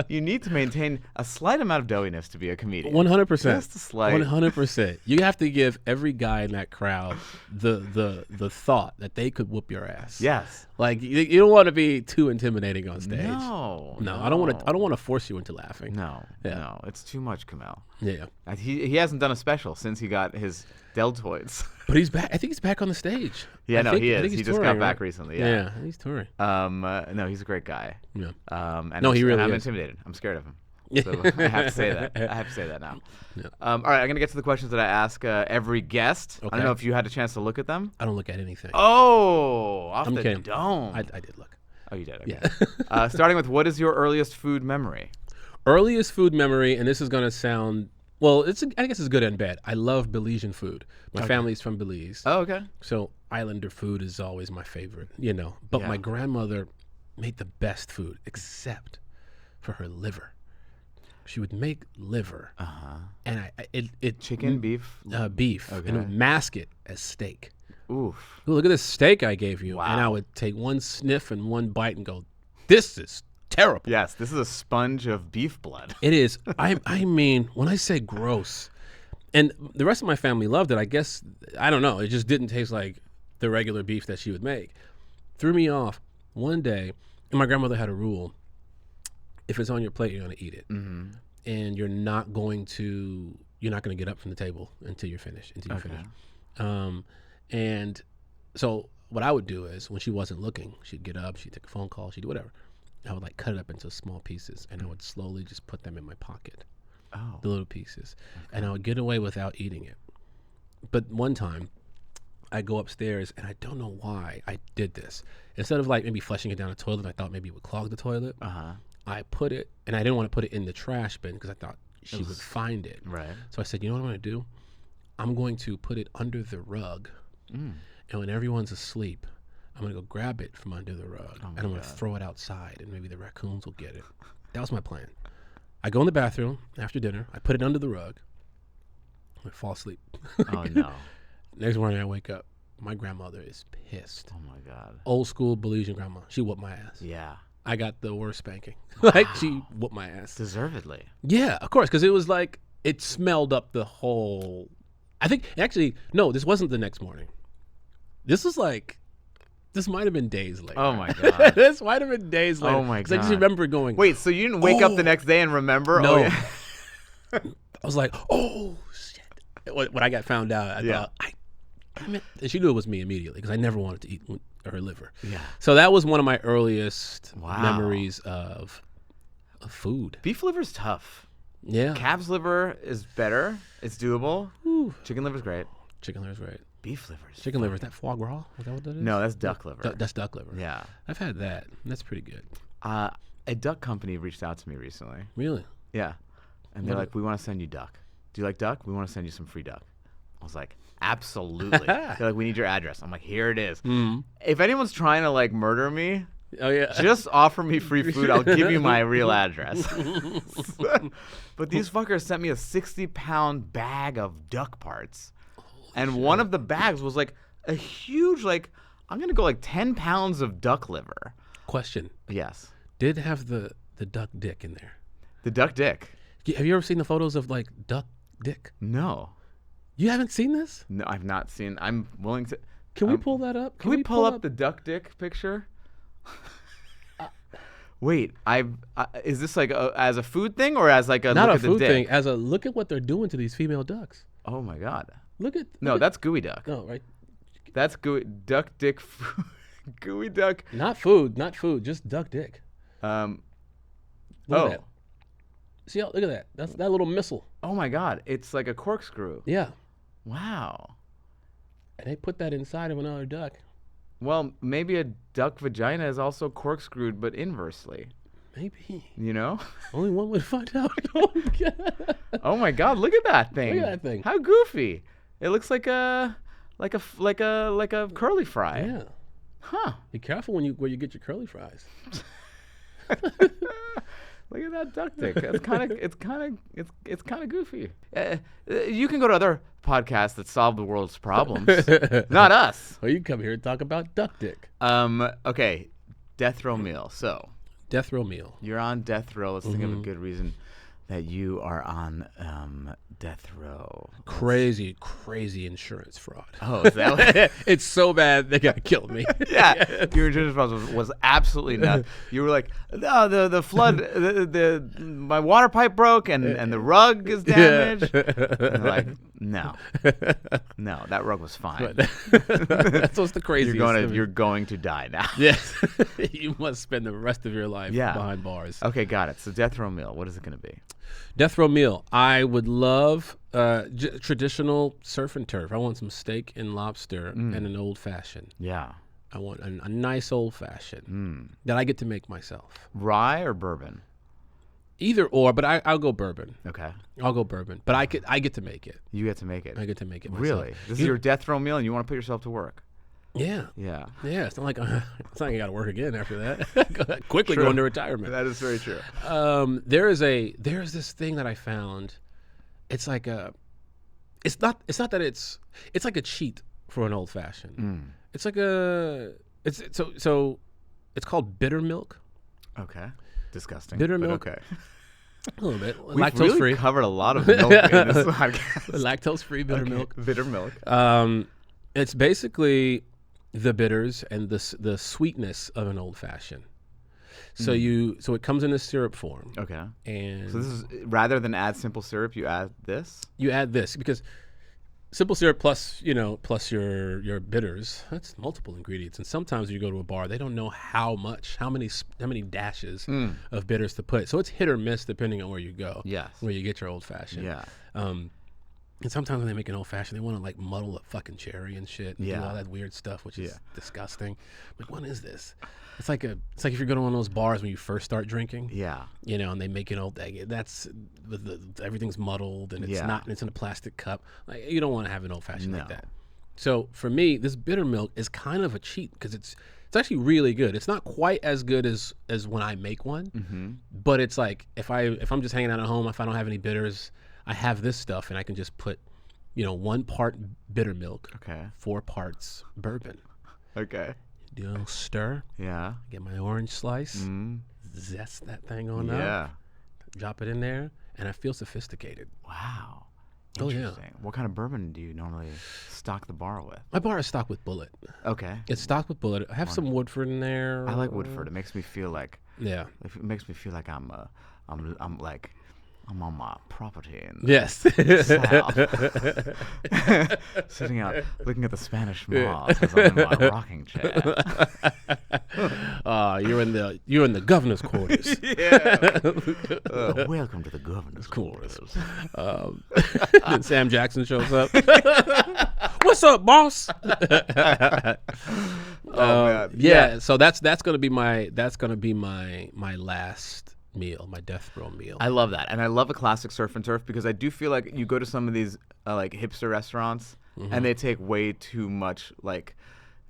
A: You need to maintain a slight amount of doughiness to be a comedian.
B: 100%.
A: Just a slight.
B: 100%. You have to give every guy in that crowd the thought that they could whoop your ass.
A: Yes.
B: Like you don't want to be too intimidating on stage.
A: No.
B: I don't want to force you into laughing.
A: No.
B: Yeah.
A: No. It's too much, Kumail.
B: Yeah.
A: He hasn't done a special since he got his deltoids.
B: But he's back. I think he's back on the stage.
A: Yeah, he is.
B: He
A: just
B: touring,
A: got back
B: right?
A: recently. Yeah.
B: He's touring.
A: No, he's a great guy.
B: Yeah.
A: He really
B: is.
A: I'm intimidated. I'm scared of him. So I have to say that. I have to say that now.
B: Yeah.
A: All right, I'm gonna get to the questions that I ask every guest.
B: Okay.
A: I don't know if you had a chance to look at them.
B: I don't look at anything.
A: Oh, off
B: I'm
A: the
B: kidding.
A: dome.
B: I did look.
A: Oh, you did. Okay.
B: Yeah.
A: Starting with, what is your earliest food memory?
B: Earliest food memory, and this is gonna sound well. I guess it's good and bad. I love Belizean food. My family's from Belize.
A: Oh, okay.
B: So islander food is always my favorite, you know. But my grandmother made the best food, except for her liver. She would make liver, and it
A: Chicken, beef,
B: beef,
A: Okay.
B: and would mask it as steak.
A: Oof.
B: Ooh, look at this steak I gave you,
A: Wow.
B: and I would take one sniff and one bite and go, "This is terrible."
A: Yes, this is a sponge of beef blood.
B: It is. I mean, when I say gross, and the rest of my family loved it. I guess I don't know. It just didn't taste like the regular beef that she would make. Threw me off one day, and my grandmother had a rule. If it's on your plate, you're going to eat it. And you're not going to get up from the table until you're finished. And so what I would do is when she wasn't looking, she'd get up, she'd take a phone call, she'd do whatever. I would like cut it up into small pieces and I would slowly just put them in my pocket. The little pieces. And I would get away without eating it. But one time I go upstairs, and I don't know why I did this. Instead of like maybe flushing it down the toilet, I thought maybe it would clog the toilet. I put it, and I didn't want to put it in the trash bin because I thought she would find it.
A: Right.
B: So I said, you know what I'm going to do? I'm going to put it under the rug, and when everyone's asleep, I'm going to go grab it from under the rug, and I'm going to throw it outside, and maybe the raccoons will get it. That was my plan. I go in the bathroom after dinner. I put it under the rug. I fall asleep.
A: Oh, no.
B: Next morning, I wake up. My grandmother is pissed.
A: Oh, my God.
B: Old school Belizean grandma. She whooped my ass.
A: Yeah.
B: I got the worst spanking. Like, she whooped my ass.
A: Deservedly.
B: Yeah, of course, because it was like, it smelled up the whole... I think, actually, no, this wasn't the next morning. This was like... This might have been days later.
A: Oh, my God.
B: This might have been days later.
A: Oh, my God.
B: I just remember going...
A: Wait, so you didn't wake up the next day and remember?
B: No.
A: Oh, yeah.
B: I was like, oh, shit. When I got found out, I thought, and she knew it was me immediately because I never wanted to eat her liver.
A: Yeah.
B: So that was one of my earliest memories of food.
A: Beef liver's tough.
B: Yeah.
A: Calf's liver is better. It's doable.
B: Ooh.
A: Chicken liver's great.
B: Chicken liver's great.
A: Beef liver's
B: Chicken liver, is that foie gras? Is that what that is?
A: No, that's duck liver.
B: That's duck liver.
A: Yeah.
B: I've had that. That's pretty good.
A: A duck company reached out to me recently.
B: Really?
A: Yeah. And they're like, we want to send you duck. Do you like duck? We want to send you some free duck. I was like, absolutely. They're like, we need your address. I'm like, here it is. If anyone's trying to like murder me,
B: oh yeah,
A: just offer me free food. I'll give you my real address. But these fuckers sent me a 60-pound bag of duck parts. And one of the bags was like a huge, like, I'm going to go like 10 pounds of duck liver.
B: Question.
A: Yes.
B: Did have the duck dick in there.
A: The duck dick.
B: Have you ever seen the photos of like duck dick?
A: No.
B: You haven't seen this?
A: No, I've not seen. I'm willing to.
B: Can we pull that up?
A: Can we pull up the duck dick picture? Wait, is this like as a food thing or as like a
B: not
A: look
B: a
A: at the
B: food
A: dick?
B: thing? As a look at what they're doing to these female ducks.
A: Oh my God.
B: No,
A: that's gooey duck.
B: No, right.
A: That's gooey duck dick. Gooey duck.
B: Not food. Just duck dick. Look at that. See, look at that. That's that little missile.
A: Oh my God, it's like a corkscrew.
B: Yeah.
A: Wow.
B: And they put that inside of another duck.
A: Well, maybe a duck vagina is also corkscrewed, but inversely.
B: Maybe.
A: You know?
B: Only one would find out.
A: Oh my God, look at that thing.
B: Look at that thing.
A: How goofy. It looks like a curly fry.
B: Yeah.
A: Huh.
B: Be careful where you get your curly fries.
A: Look at that duck dick. It's kind of goofy. You can go to other podcasts that solve the world's problems. Not us.
B: Well, you come here and talk about duck dick.
A: Okay. Death row meal. So.
B: Death row meal.
A: You're on death row. Let's think of a good reason that you are on death row.
B: Crazy insurance fraud.
A: Oh, is that what?
B: It's so bad they gotta kill me.
A: Yeah, your insurance fraud was absolutely nuts. You were like, oh, the flood, my water pipe broke and the rug is damaged. Yeah. And like, no, that rug was fine.
B: That's what's the craziest.
A: You're going to die now.
B: Yes, you must spend the rest of your life behind bars.
A: Okay, got it. So death row meal. What is it going to be?
B: Death row meal. I would love traditional surf and turf. I want some steak and lobster and an old fashioned.
A: Yeah.
B: I want a nice old fashioned that I get to make myself.
A: Rye or bourbon?
B: Either or, but I'll go bourbon.
A: Okay.
B: I'll go bourbon, but I get to make it.
A: You get to make it.
B: I get to make it myself.
A: Really? This is your death row meal, and you want to put yourself to work?
B: Yeah.
A: Yeah.
B: Yeah. It's not like I got to work again after that. Quickly go into retirement.
A: That is very true.
B: There's this thing that I found. It's like it's not that it's like a cheat for an old fashioned. It's like so it's called bitter milk.
A: Okay. Disgusting.
B: Bitter milk.
A: Okay.
B: A little bit.
A: We've
B: Lactose
A: really
B: free.
A: covered a lot of milk in this podcast.
B: Lactose free bitter milk.
A: Bitter milk.
B: It's basically the bitters and the sweetness of an old fashioned. So it comes in a syrup form.
A: Okay.
B: And
A: so this is rather than add simple syrup, you add this?
B: You add this because simple syrup plus your bitters, that's multiple ingredients. And sometimes when you go to a bar, they don't know how many dashes of bitters to put. So it's hit or miss depending on where you go.
A: Yes.
B: Where you get your old fashioned.
A: Yeah.
B: And sometimes when they make an old fashioned, they want to like muddle a fucking cherry and shit and do all that weird stuff, which is disgusting. Like, what is this? It's like if you're going to one of those bars when you first start drinking.
A: Yeah.
B: You know, and they make an old thing. That's everything's muddled and it's not. And it's in a plastic cup. Like, you don't want to have an old fashioned like that. So for me, this bitter milk is kind of a cheat because it's actually really good. It's not quite as good as when I make one, but it's like if I'm just hanging out at home, if I don't have any bitters, I have this stuff and I can just put, 1 part bitter milk, 4 parts bourbon.
A: Okay.
B: Do a little stir.
A: Yeah.
B: Get my orange slice. Zest that thing on up. Drop it in there, and I feel sophisticated.
A: Wow.
B: Oh, yeah.
A: Interesting. What kind of bourbon do you normally stock the bar with?
B: My bar is stocked with Bullet.
A: Okay.
B: It's stocked with Bullet. I have some Woodford in there.
A: I like Woodford. It makes me feel like
B: it
A: makes me feel like I'm on my property in
B: yes.
A: South. Sitting out looking at the Spanish moss as I'm in my rocking chair.
B: You're in the governor's quarters.
A: Welcome to the governor's quarters.
B: Then Sam Jackson shows up. What's up, boss?
A: Man.
B: Yeah. So that's gonna be my last meal, my death row meal.
A: I love that, and I love a classic surf and turf because I do feel like you go to some of these like hipster restaurants and they take way too much like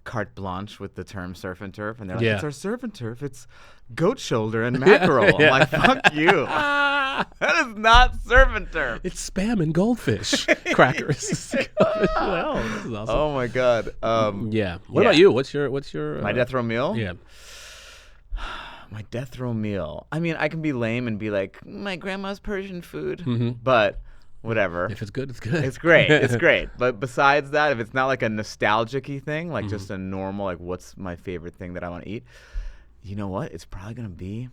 A: carte blanche with the term surf and turf, and they're like, it's our surf and turf, it's goat shoulder and mackerel. I'm like, fuck you. That is not surf and turf.
B: It's Spam and goldfish crackers. Well, this is awesome.
A: Oh my god.
B: What about you? What's your
A: my death row meal?
B: Yeah.
A: My death row meal. I mean, I can be lame and be like, my grandma's Persian food, but whatever.
B: If it's good, it's good.
A: It's great. It's great. But besides that, if it's not like a nostalgic-y thing, like just a normal, like what's my favorite thing that I want to eat, you know what? It's probably gonna be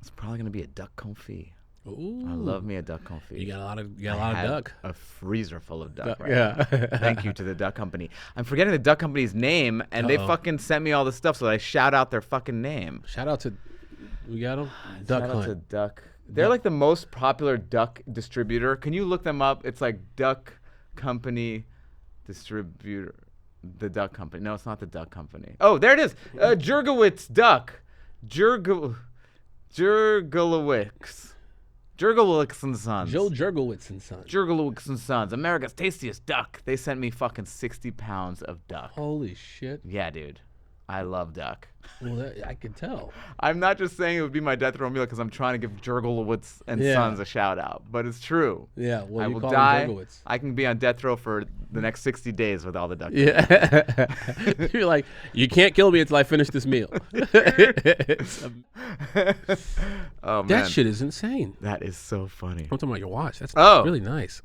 A: a duck confit.
B: Ooh.
A: I love me a duck confit.
B: You got a lot of duck.
A: A freezer full of duck. Right
B: Yeah.
A: Thank you to the duck company. I'm forgetting the duck company's name, and they fucking sent me all the stuff, so I shout out their fucking name.
B: Shout out to, we got them. Duck
A: Shout
B: Hunt.
A: out to Duck. They're like the most popular duck distributor. Can you look them up? It's like Duck Company Distributor. The Duck Company. No, it's not the Duck Company. Oh, there it is. Jurgowitz Duck. Jurgowitz. Jurgowitz and Sons.
B: Joe Jurgowitz and Sons.
A: Jurgowitz and Sons. America's tastiest duck. They sent me fucking 60 pounds of duck.
B: Holy shit.
A: Yeah, dude. I love duck.
B: Well, I could tell.
A: I'm not just saying it would be my death row meal because I'm trying to give Jurgowitz and Sons a shout out, but it's true.
B: Yeah, well,
A: I
B: you
A: will
B: call
A: die.
B: him Jurgowitz.
A: I can be on death row for the next 60 days with all the duck.
B: Yeah. You're like, you can't kill me until I finish this meal.
A: Oh, man.
B: That shit is insane.
A: That is so funny.
B: I'm talking about your watch. That's
A: Oh.
B: really nice.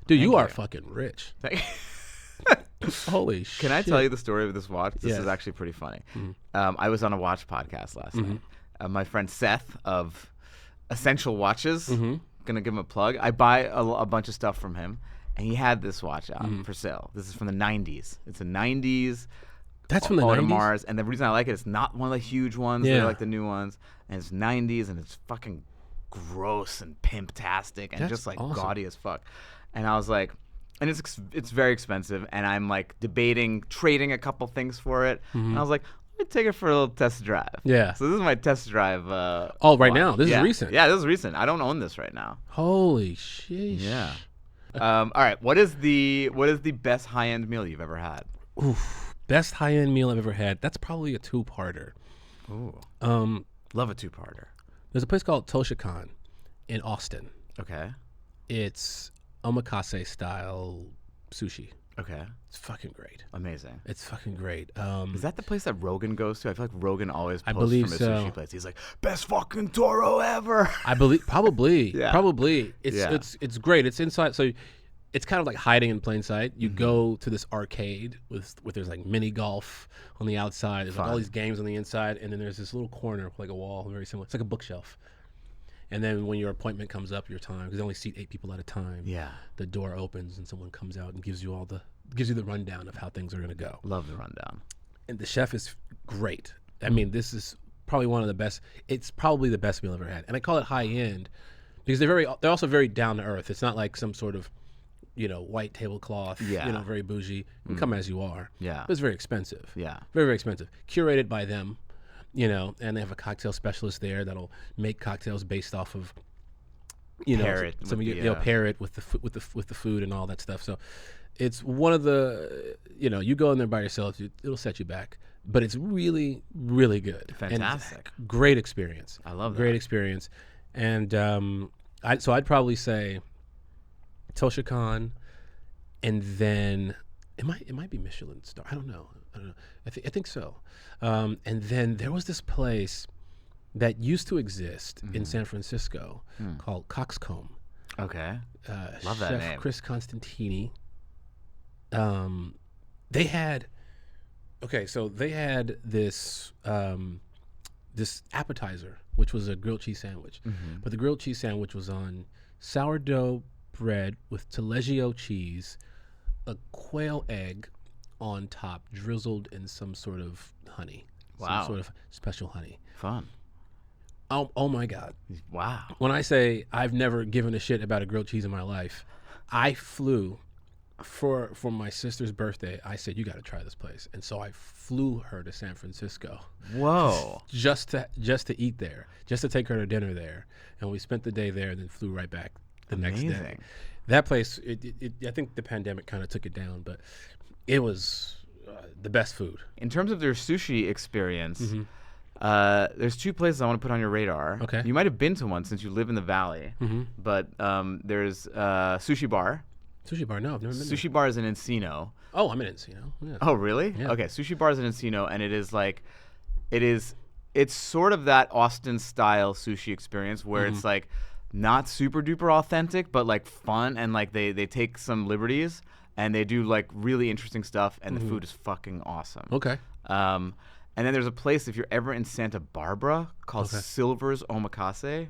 B: Dude, you are fucking rich.
A: Thank-
B: Holy shit.
A: Can I tell you the story of this watch? This
B: Yes.
A: is actually pretty funny. I was on a watch podcast last night. My friend Seth of Essential Watches, gonna give him a plug. I buy a bunch of stuff from him, and he had this watch out for sale. This is from the 90s. It's a 90s.
B: That's from the
A: Lamorne
B: 90s?
A: Morris, and the reason I like it, it's not one of the huge ones.
B: Yeah.
A: They're like the new ones, and it's 90s, and it's fucking gross and pimptastic, and
B: That's
A: just like
B: awesome.
A: gaudy as fuck. And I was like, and it's very expensive, and I'm like debating trading a couple things for it. And I was like, let me take it for a little test drive.
B: Yeah.
A: So this is my test drive.
B: Right
A: watch.
B: now? This is
A: Yeah.
B: recent?
A: Yeah, this is recent. I don't own this right now.
B: Holy shit.
A: Yeah. All right. What is the best high end meal you've ever had?
B: Oof. Best high-end meal I've ever had. That's probably a two-parter.
A: Ooh. Love a two-parter.
B: There's a place called Toshikan in Austin.
A: Okay.
B: It's omakase style sushi.
A: Okay.
B: It's fucking great.
A: Amazing.
B: It's fucking great.
A: Is that the place that Rogan goes to? I feel like Rogan always posts
B: believe
A: from his
B: so.
A: sushi place. He's like, best fucking Toro ever.
B: I believe probably.
A: Yeah.
B: Probably. It's
A: Yeah.
B: it's great. It's inside, so it's kind of like hiding in plain sight. You go to this arcade with there's like mini golf on the outside. There's like all
A: Fun.
B: these games on the inside, and then there's this little corner like a wall, very similar. It's like a bookshelf. And then when your appointment comes up, your time, because they only seat 8 people at a time.
A: Yeah.
B: The door opens and someone comes out and gives you the rundown of how things are gonna go.
A: Love the rundown.
B: And the chef is great. I mean, this is probably one of the best. It's probably the best meal I've ever had. And I call it high end because they're also very down to earth. It's not like some sort of white tablecloth,
A: Yeah.
B: very bougie. You come as you are.
A: Yeah.
B: But it's very expensive.
A: Yeah.
B: Very, very expensive. Curated by them, and they have a cocktail specialist there that'll make cocktails based off of,
A: Pair it
B: some
A: with
B: of
A: the,
B: they'll pair it with the food and all that stuff. So it's one of the, you go in there by yourself, it'll set you back. But it's really, really good.
A: Fantastic.
B: And great experience.
A: I love that.
B: Great experience. And I'd probably say Toshikan, and then it might be Michelin star. I don't know. I think so. And then there was this place that used to exist in San Francisco called Coxcomb.
A: Okay. Love that
B: Chef
A: name.
B: Chris Constantini. They had this this appetizer, which was a grilled cheese sandwich. But the grilled cheese sandwich was on sourdough bread with taleggio cheese, a quail egg on top, drizzled in some sort of honey.
A: Wow.
B: Some sort of special honey.
A: Fun.
B: Oh my God.
A: Wow.
B: When I say I've never given a shit about a grilled cheese in my life, I flew for my sister's birthday. I said, you got to try this place. And so I flew her to San Francisco.
A: Whoa.
B: Just to eat there, just to take her to dinner there. And we spent the day there and then flew right back the next day.
A: Amazing.
B: That place, I think the pandemic kind of took it down, but it was the best food.
A: In terms of their sushi experience, there's two places I want to put on your radar.
B: Okay.
A: You might have been to one since you live in the Valley, but there's Sushi Bar.
B: Sushi bar? No, I've never been there.
A: Sushi Bar is in Encino.
B: Oh, I'm in Encino. Yeah.
A: Oh, really?
B: Yeah.
A: Okay, Sushi Bar is in Encino, and it's sort of that Austin style sushi experience where it's like not super duper authentic, but like fun, and like they take some liberties and they do like really interesting stuff, and the food is fucking awesome.
B: Okay.
A: And then there's a place, if you're ever in Santa Barbara, called
B: Okay.
A: Silver's Omakase,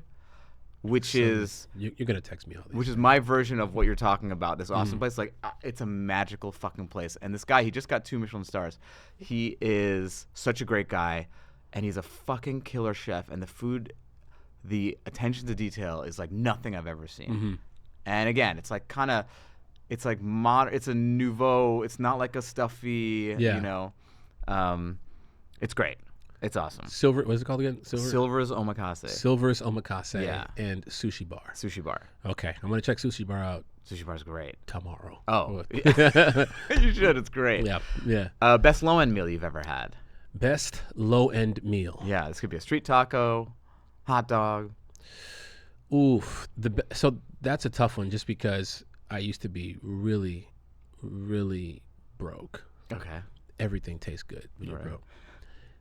A: which is
B: You're going to text me all these.
A: which is my version of what you're talking about. This awesome place, like it's a magical fucking place. And this guy, he just got 2 Michelin stars. He is such a great guy, and he's a fucking killer chef. And the food, the attention to detail is like nothing I've ever seen. And again, it's like kind of, it's like modern. It's a nouveau. It's not like a stuffy, it's great. It's awesome.
B: Silver, what is it called again?
A: Silver's Omakase.
B: Silver's Omakase
A: Yeah.
B: and Sushi Bar.
A: Sushi Bar.
B: Okay, I'm going to check Sushi Bar out
A: Sushi Bar's great.
B: tomorrow.
A: Oh, you should. It's great.
B: Yeah.
A: Best low-end meal you've ever had?
B: Best low-end meal.
A: Yeah, this could be a street taco, hot dog.
B: Oof. So that's a tough one just because I used to be really, really broke.
A: Okay.
B: Everything tastes good when you're
A: Right.
B: broke.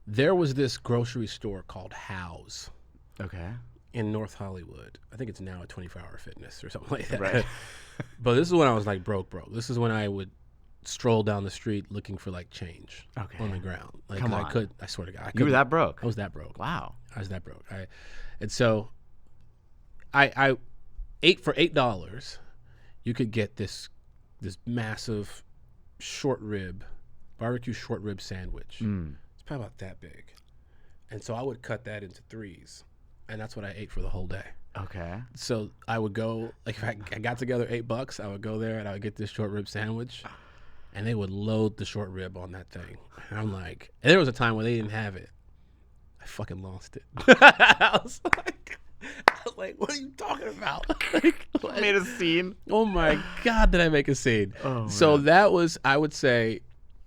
B: There was this grocery store called House
A: Okay.
B: in North Hollywood. I think it's now a 24-hour fitness or something like that.
A: Right.
B: But this is when I was like broke. This is when I would stroll down the street looking for like change on the ground. Like
A: Come on.
B: I swear to God.
A: You were that broke?
B: I was that broke.
A: Wow.
B: I was that broke. And so I ate for $8. You could get this massive barbecue short rib sandwich. It's probably about that big. And so I would cut that into 3s. And that's what I ate for the whole day.
A: Okay.
B: So I would go, like if I got together $8, I would go there and I would get this short rib sandwich. And they would load the short rib on that thing. And I'm like, and there was a time when they didn't have it. I fucking lost it. I was like, what are you talking about? Like,
A: Made a scene.
B: oh my God, did I make a scene?
A: Oh,
B: so that was, I would say,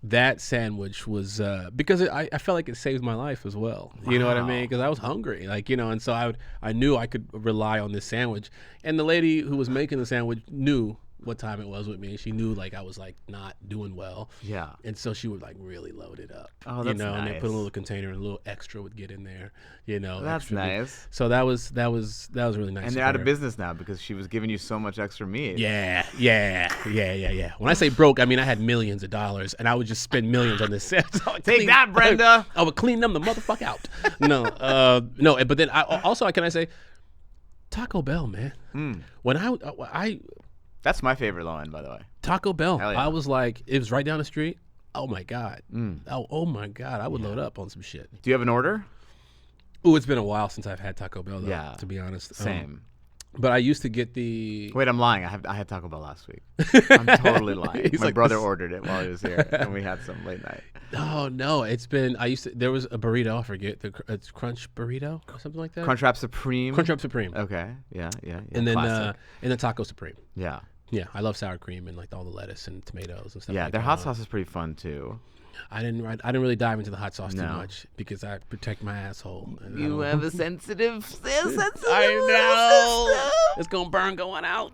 B: that sandwich was because I felt like it saved my life as well. You know what I mean? Because I was hungry, and so I knew I could rely on this sandwich. And the lady who was making the sandwich knew what time it was with me. She knew like I was like not doing well.
A: Yeah.
B: And so she would like really load it up.
A: Oh, that's
B: And they put a
A: nice.
B: little container and a little extra would get in there.
A: That's
B: extra meat.
A: nice.
B: So that was really nice.
A: And they're out of business now because she was giving you so much extra meat.
B: Yeah. When I say broke, I mean I had millions of dollars, and I would just spend millions on this set. So
A: Take that, Brenda.
B: I would clean them the motherfuck out. No. But then can I say, Taco Bell, man. When I
A: That's my favorite low end, by the way.
B: Taco Bell,
A: Hell yeah.
B: I was like, it was right down the street. Oh my God. Oh my God. I would load up on some shit.
A: Do you have an order?
B: Ooh, it's been a while since I've had Taco Bell, though,
A: Yeah.
B: to be honest.
A: Same.
B: But I used to get the.
A: Wait, I'm lying. I had Taco Bell last week. I'm totally lying. My brother ordered it while he was here, and we had some late night.
B: Oh no, it's been. There was a burrito. I forget it's Crunch burrito or something like that.
A: Crunchwrap Supreme.
B: Crunchwrap Supreme.
A: Okay. Yeah.
B: And then
A: Classic.
B: and then Taco Supreme.
A: Yeah.
B: Yeah, I love sour cream and like all the lettuce and tomatoes and stuff.
A: Yeah,
B: like
A: their
B: that
A: hot
B: on.
A: sauce is pretty fun too.
B: I didn't really dive into the hot sauce too
A: No.
B: much because I protect my asshole. And I
A: You
B: don't-
A: have a sensitive.
B: I know. It's gonna burn going out.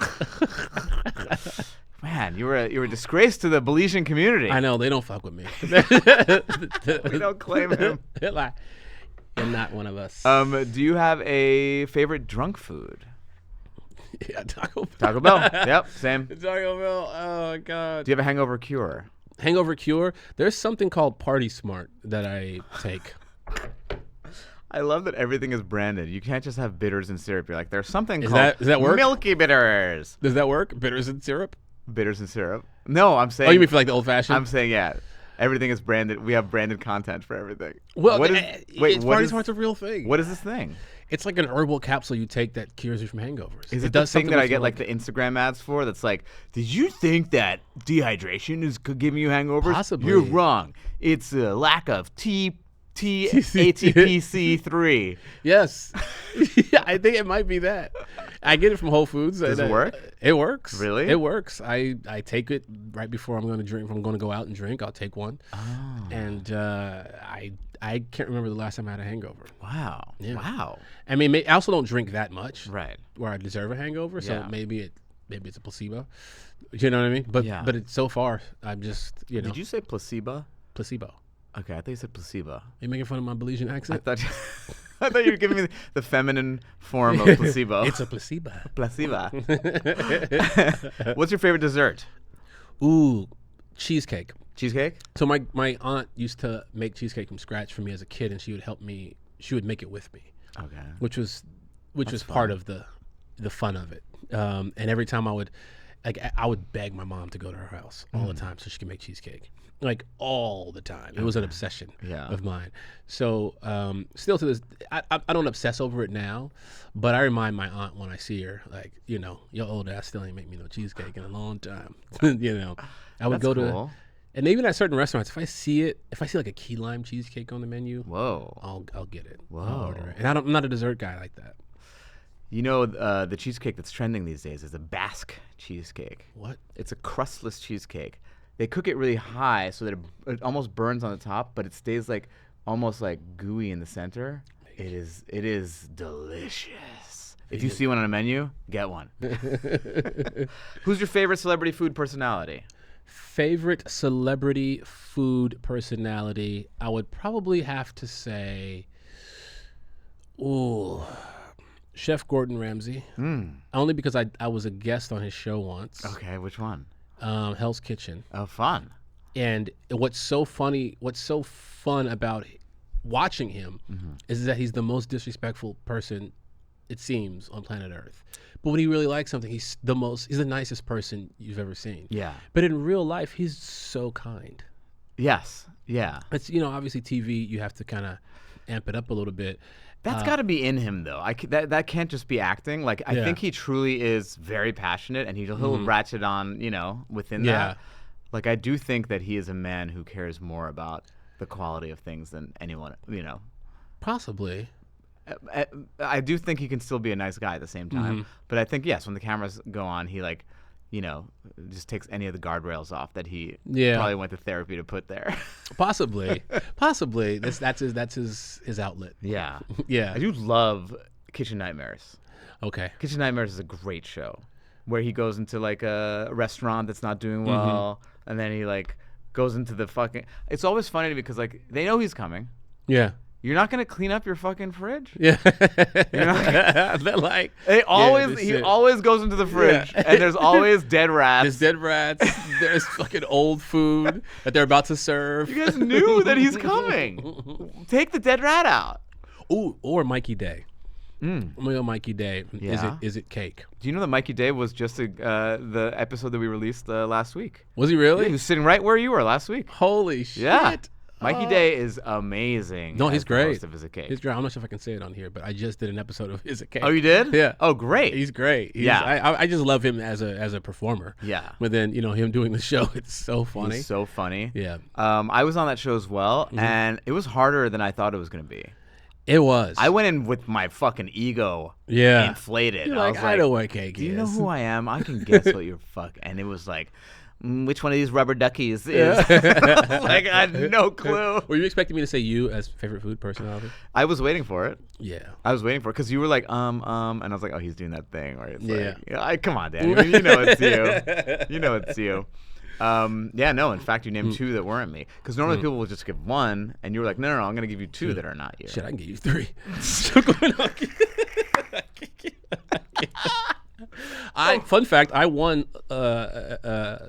A: Man, you were a disgrace to the Belizean community.
B: I know they don't fuck with me.
A: We don't claim him.
B: They're like, you're not one of us.
A: Do you have a favorite drunk food?
B: Yeah, Taco Bell.
A: Taco Bell. Yep, same. Do
B: Taco Bell. Oh my god.
A: you have a hangover cure?
B: Hangover cure. There's something called Party Smart that I take.
A: I love that everything is branded. You can't just have bitters and syrup. You're like, there's something
B: Does
A: called
B: that work?
A: milky bitters.
B: Does that work? Bitters and syrup?
A: Bitters and syrup. No, I'm saying.
B: Oh, you mean for like the old fashioned?
A: I'm saying yeah. Everything is branded. We have branded content for everything.
B: Well,
A: what
B: Party
A: is
B: Smart's a real thing.
A: what is this thing?
B: It's like an herbal capsule you take that cures you from hangovers.
A: Is it
B: does
A: the thing
B: something
A: that I
B: with
A: get
B: your,
A: like the Instagram ads for? That's like, did you think that dehydration is giving you hangovers?
B: Possibly.
A: You're wrong. It's a lack of ATPC3.
B: Yes. Yeah, I think it might be that. I get it from Whole Foods.
A: Does it work?
B: It works.
A: Really?
B: It works. I take it right before I'm going to drink. If I'm going to go out and drink, I'll take one.
A: Oh.
B: And I can't remember the last time I had a hangover.
A: Wow.
B: Yeah.
A: Wow.
B: I mean, I also don't drink that much
A: Right.
B: where I deserve a hangover. So
A: Yeah.
B: maybe it's a placebo. You know what I mean? But
A: Yeah.
B: but it's so far I'm just
A: Did you say placebo?
B: placebo.
A: Okay, I thought you said placebo.
B: Are you making fun of my Belizean
A: I
B: accent?
A: thought I thought you were giving me the feminine form of placebo.
B: It's a placebo.
A: placebo. What's your favorite dessert?
B: Ooh, cheesecake.
A: Cheesecake?
B: So my aunt used to make cheesecake from scratch for me as a kid, and she would help me. She would make it with me,
A: Okay.
B: which was part of the fun of it. And every time I would beg my mom to go to her house all the time so she could make cheesecake, like all the time. It was an obsession of mine. So still to this, I don't obsess over it now, but I remind my aunt when I see her, like, you know, your old ass still ain't make me no cheesecake in a long time. You know, I would
A: That's
B: go
A: cool.
B: to. And even at certain restaurants, if I see like a key lime cheesecake on the menu,
A: Whoa.
B: I'll get it.
A: Whoa.
B: I'll order it. And I'm not a dessert guy like that.
A: You know, the cheesecake that's trending these days is a Basque cheesecake.
B: What?
A: It's a crustless cheesecake. They cook it really high so that it almost burns on the top, but it stays like almost like gooey in the center. It is delicious. If you see one on a menu, get one. Who's your favorite celebrity food personality?
B: Favorite celebrity food personality? I would probably have to say, Chef Gordon Ramsay. Only because I was a guest on his show once.
A: Okay, which one?
B: Hell's Kitchen.
A: Oh, fun.
B: And what's so fun about watching him is that he's the most disrespectful person, it seems, on planet Earth. But when he really likes something, he's the nicest person you've ever seen.
A: Yeah.
B: But in real life, he's so kind.
A: Yes. Yeah.
B: It's, you know, obviously TV, you have to kind of amp it up a little bit.
A: That's got to be in him, though. That can't just be acting. Like, I think he truly is very passionate, and he'll ratchet on, you know, within that. Like, I do think that he is a man who cares more about the quality of things than anyone, you know.
B: Possibly.
A: I do think he can still be a nice guy at the same time. But I think, yes, when the cameras go on, he, like, you know, just takes any of the guardrails off that he probably went to therapy to put there.
B: Possibly. That's his outlet.
A: Yeah.
B: Yeah.
A: I do love Kitchen Nightmares.
B: Okay.
A: Kitchen Nightmares is a great show where he goes into like a restaurant that's not doing well, and then he like goes into the fucking. It's always funny because like they know he's coming.
B: Yeah.
A: You're not gonna clean up your fucking fridge.
B: Yeah.
A: You're not.
B: They're like.
A: He always goes into the fridge, and there's always dead rats.
B: There's dead rats. There's fucking old food that they're about to serve.
A: You guys knew that he's coming. Take the dead rat out.
B: Ooh, or Mikey Day. Mikey Day.
A: Yeah.
B: Is it cake?
A: Do you know that Mikey Day was just the episode that we released last week?
B: Was he really?
A: Yeah, he was sitting right where you were last week.
B: Holy shit.
A: Yeah. Mikey Day is amazing.
B: No, he's
A: as the
B: great.
A: host of Is a Cake.
B: He's great. I'm not sure if I can say it on here, but I just did an episode of Is a Cake.
A: Oh, you did?
B: Yeah.
A: Oh, great.
B: He's great. I just love him as a performer.
A: Yeah.
B: But then him doing the show, it's so funny.
A: He's so funny.
B: Yeah.
A: I was on that show as well, and it was harder than I thought it was going to be.
B: It was.
A: I went in with my fucking ego inflated.
B: You're
A: I
B: like,
A: was
B: I know what cake is.
A: Do you know who I am? I can guess what you're And it was like, which one of these rubber duckies is? Like, I had no clue.
B: Were you expecting me to say you as favorite food personality?
A: I was waiting for it.
B: Yeah.
A: I was waiting for it because you were like, and I was like, oh, he's doing that thing. Or it's like, come on, Danny. You know it's you. You know it's you. In fact, you named two that weren't me. Because normally people will just give one, and you were like, no, I'm going to give you two that are not you.
B: Shit, I can give you three. Fun fact, I won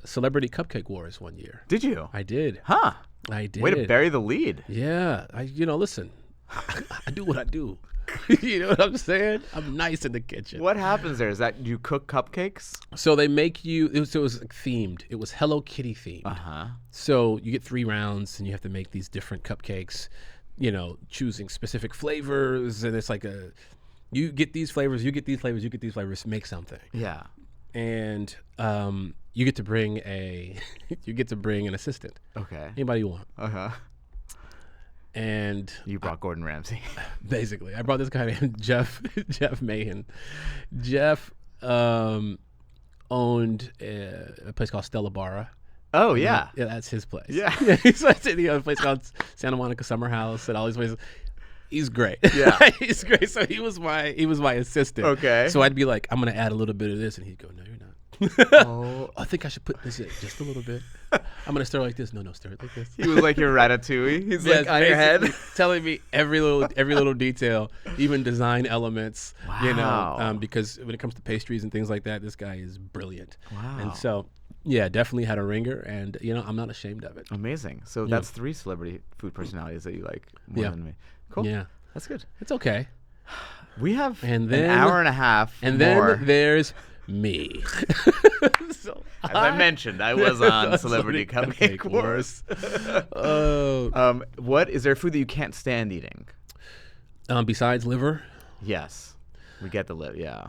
B: Celebrity Cupcake Wars one year.
A: Did you?
B: I did.
A: Huh.
B: I did.
A: Way to bury the lead.
B: Yeah. Listen, I do what I do. You know what I'm saying? I'm nice in the kitchen.
A: What happens there? Is that you cook cupcakes?
B: So they make you. It was like themed. It was Hello Kitty themed. So you get 3 rounds, and you have to make these different cupcakes. Choosing specific flavors, and it's like you get these flavors, you get these flavors, you get these flavors. Make something.
A: Yeah.
B: And you get to bring an assistant.
A: Okay.
B: Anybody you want. And
A: you brought Gordon Ramsay.
B: Basically, I brought this guy named Jeff Mahan. Jeff owned a place called Stella Barra.
A: Oh yeah,
B: yeah, that's his place.
A: Yeah,
B: he's at a place called Santa Monica Summer House and all these places. He's great.
A: Yeah,
B: he's great. So he was my assistant.
A: Okay.
B: So I'd be like, I'm gonna add a little bit of this, and he'd go, No, you're not. Oh, I think I should put this in just a little bit. I'm gonna stir like this. No, stir it like this.
A: He was like your Ratatouille. He's like on your head,
B: telling me every little detail, even design elements.
A: Wow.
B: Because when it comes to pastries and things like that, this guy is brilliant.
A: Wow.
B: And so, yeah, definitely had a ringer, and I'm not ashamed of it.
A: Amazing. So that's 3 celebrity food personalities that you like more than me. Cool.
B: Yeah,
A: that's good.
B: It's okay.
A: We have
B: an
A: hour and a half.
B: And
A: more.
B: Then there's me.
A: So, as I mentioned, I was on Celebrity Cupcake Wars. What is there a food that you can't stand eating?
B: Besides liver?
A: Yes, we get the liver. Yeah.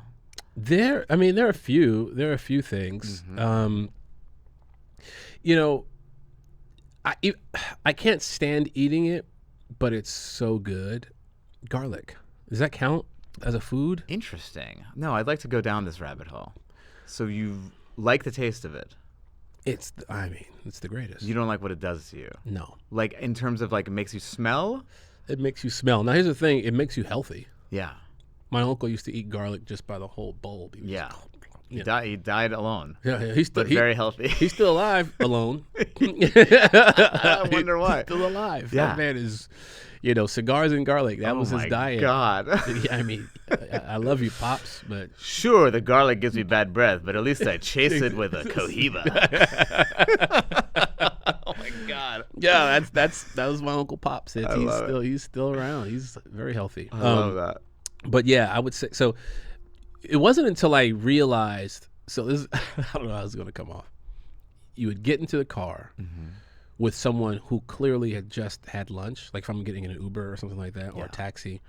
B: There are a few things.
A: Mm-hmm.
B: I can't stand eating it, but it's so good. Garlic. Does that count as a food?
A: Interesting. No, I'd like to go down this rabbit hole. So you like the taste of it?
B: It's the greatest.
A: You don't like what it does to you?
B: No.
A: Like in terms of like it makes you smell?
B: It makes you smell. Now here's the thing, it makes you healthy.
A: Yeah.
B: My uncle used to eat garlic just by the whole bowl.
A: He died alone.
B: Yeah, he's still
A: very healthy.
B: He's still alive, alone.
A: I wonder why.
B: He's still alive.
A: Yeah.
B: That man is, cigars and garlic. That was his diet.
A: God.
B: I love you, Pops, but
A: sure, the garlic gives me bad breath, but at least I chase it with a Cohiba. Oh my God.
B: Yeah, that was my Uncle Pops. He's still around. He's very healthy.
A: I love that.
B: But yeah, I would say so. It wasn't until I realized. So this, I don't know how this is going to come off. You would get into the car with someone who clearly had just had lunch. Like if I'm getting in an Uber or something like that, or a taxi,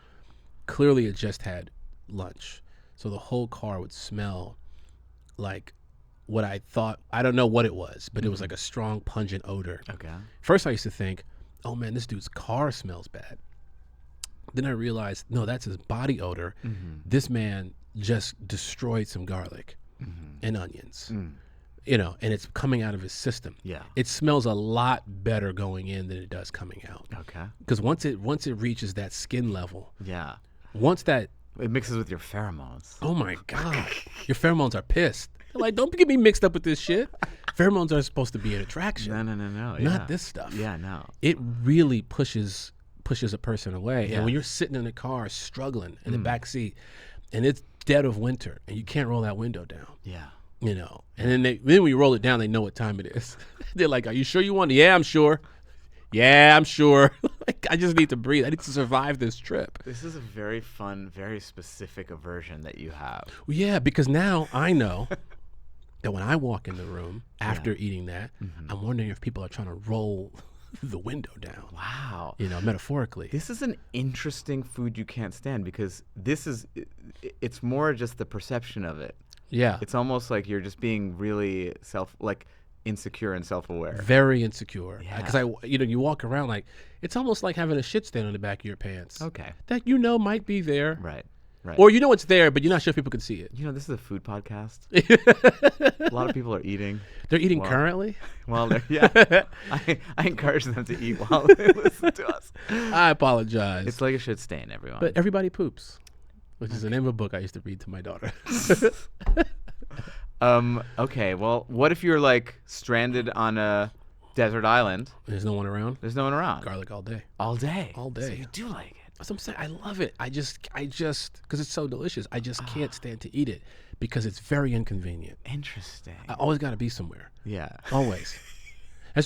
B: clearly had just had lunch. So the whole car would smell like what I thought. I don't know what it was, but it was like a strong, pungent odor.
A: Okay.
B: First, I used to think, oh man, this dude's car smells bad. Then I realized, no, that's his body odor. This man just destroyed some garlic and onions, and it's coming out of his system.
A: Yeah.
B: It smells a lot better going in than it does coming out.
A: Okay.
B: Because once it reaches that skin level,
A: it mixes with your pheromones.
B: Oh my God, your pheromones are pissed. They're like, don't get me mixed up with this shit. Pheromones are supposed to be an attraction.
A: No.
B: Not this stuff.
A: Yeah, no.
B: It really pushes a person away.
A: Yeah.
B: And when you're sitting in the car struggling in the back seat, and it's dead of winter, and you can't roll that window down.
A: Yeah.
B: And then when you roll it down, they know what time it is. They're like, "Are you sure you want it?" "Yeah, I'm sure." "Yeah, I'm sure." Like, I just need to breathe. I need to survive this trip.
A: This is a very fun, very specific aversion that you have.
B: Well, yeah, because now I know that when I walk in the room after eating that, I'm wondering if people are trying to roll the window down.
A: Wow.
B: Metaphorically.
A: This is an interesting food you can't stand because it's more just the perception of it.
B: Yeah.
A: It's almost like you're just being really insecure and self-aware.
B: Very insecure.
A: Yeah.
B: Because you walk around like, it's almost like having a shit stain on the back of your pants.
A: Okay.
B: That might be there.
A: Right.
B: Or it's there, but you're not sure if people can see it.
A: This is a food podcast. A lot of people are eating.
B: They're eating currently?
A: Well, yeah. I encourage them to eat while they listen to us.
B: I apologize.
A: It's like a shit stain, everyone.
B: But everybody poops, which is the name of a book I used to read to my daughter.
A: Okay, well, what if you're like stranded on a desert island?
B: There's no one around?
A: There's no one around.
B: Garlic all day.
A: All day?
B: All day.
A: So you do like it.
B: That's what I'm saying. I love it. I just, because it's so delicious, I just can't stand to eat it because it's very inconvenient.
A: Interesting.
B: I always got to be somewhere.
A: Yeah.
B: Always.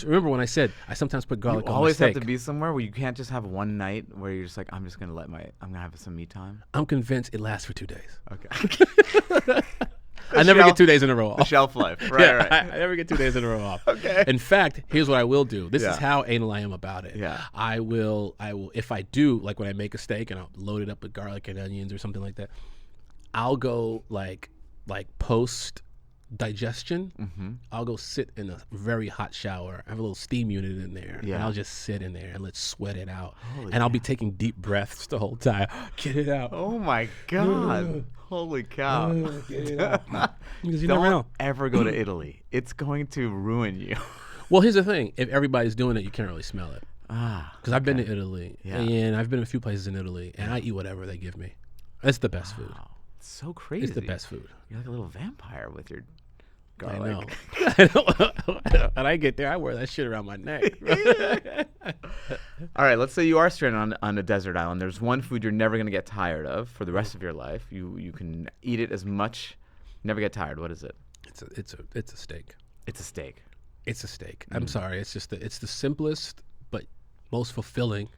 B: Remember when I said I sometimes put garlic on my
A: always
B: steak.
A: have to be somewhere where you can't just have one night where you're just like, I'm going to have some me time.
B: I'm convinced it lasts for 2 days.
A: Okay.
B: I never get 2 days in a row off.
A: The shelf life. Right.
B: I never get 2 days in a row off.
A: Okay.
B: In fact, here's what I will do. This is how anal I am about it.
A: Yeah.
B: I will, if I do, like when I make a steak and I'll load it up with garlic and onions or something like that, I'll go like post digestion.
A: Mm-hmm.
B: I'll go sit in a very hot shower. I have a little steam unit in there.
A: Yeah.
B: And I'll just sit in there and let's sweat it out.
A: Holy
B: and I'll be taking deep breaths the whole time. Get it out.
A: Oh my God. Holy cow.
B: Get it out. Because you never know.
A: Don't ever go to Italy. It's going to ruin you.
B: Well, here's the thing. If everybody's doing it, you can't really smell it. Because I've been to Italy.
A: Yeah.
B: And I've been to a few places in Italy. And I eat whatever they give me. It's the best food.
A: It's so crazy.
B: It's the best food.
A: You're like a little vampire with your
B: I
A: garlic.
B: know. When I get there, I wear that shit around my neck.
A: All right, let's say you are stranded on a desert island. There's one food you're never going to get tired of for the rest of your life. You can eat it as much, never get tired. What is it?
B: It's a steak.
A: It's a steak.
B: It's a steak. I'm sorry. It's just it's the simplest but most fulfilling,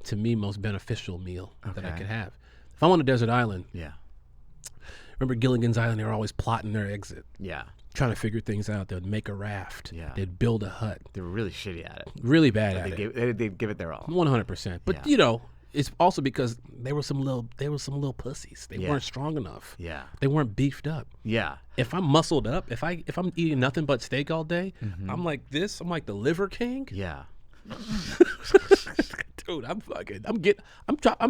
B: to me, most beneficial meal that I could have. If I'm on a desert island, remember Gilligan's Island? They were always plotting their exit.
A: Yeah.
B: Trying to figure things out. They'd make a raft.
A: Yeah.
B: They'd build a hut.
A: They were really shitty at it.
B: Really bad at it.
A: They'd give it their all.
B: 100%. But it's also because they were some little pussies. They weren't strong enough.
A: Yeah.
B: They weren't beefed up.
A: Yeah.
B: If I'm muscled up, if I'm eating nothing but steak all day, I'm like this. I'm like the liver king.
A: Yeah.
B: Dude,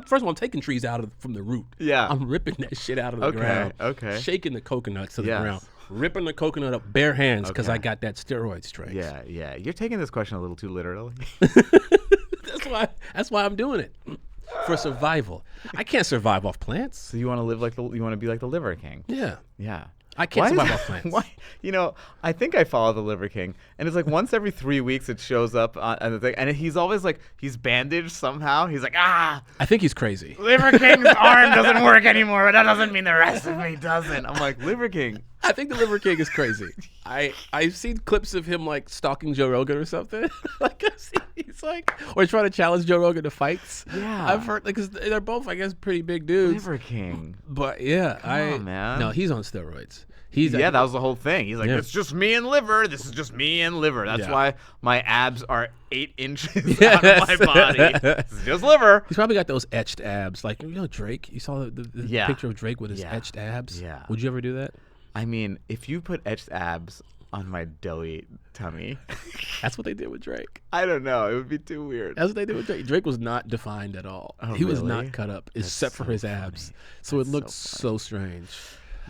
B: first of all, I'm taking trees out from the root.
A: Yeah.
B: I'm ripping that shit out of the ground.
A: Okay.
B: Shaking the coconuts to the ground. Ripping the coconut up bare hands because I got that steroid strength.
A: Yeah, yeah. You're taking this question a little too literally.
B: That's why I'm doing it. For survival. I can't survive off plants.
A: So you want to be like the liver king.
B: Yeah.
A: Yeah.
B: I can't survive off plants.
A: Why? I think I follow the liver king, and it's like once every 3 weeks it shows up on the thing, and he's always like he's bandaged somehow. He's like, I
B: think he's crazy.
A: Liver King's arm doesn't work anymore, but that doesn't mean the rest of me doesn't. I'm like, Liver King.
B: I think the Liver King is crazy. I've seen clips of him like stalking Joe Rogan or something. Like he's like, or trying to challenge Joe Rogan to fights.
A: Yeah,
B: I've heard because they're both, I guess, pretty big dudes.
A: Liver King.
B: But yeah,
A: Come on, man.
B: No, he's on steroids.
A: That was the whole thing. He's like, it's just me and liver. This is just me and liver. That's why my abs are 8 inches out of my body. This is just liver.
B: He's probably got those etched abs. Like, Drake? You saw the picture of Drake with his etched abs?
A: Yeah.
B: Would you ever do that?
A: I mean, if you put etched abs on my doughy tummy.
B: That's what they did with Drake.
A: I don't know. It would be too weird.
B: That's what they did with Drake. Drake was not defined at all.
A: Oh,
B: he was
A: really?
B: not cut up, except for his abs. So it looked so strange.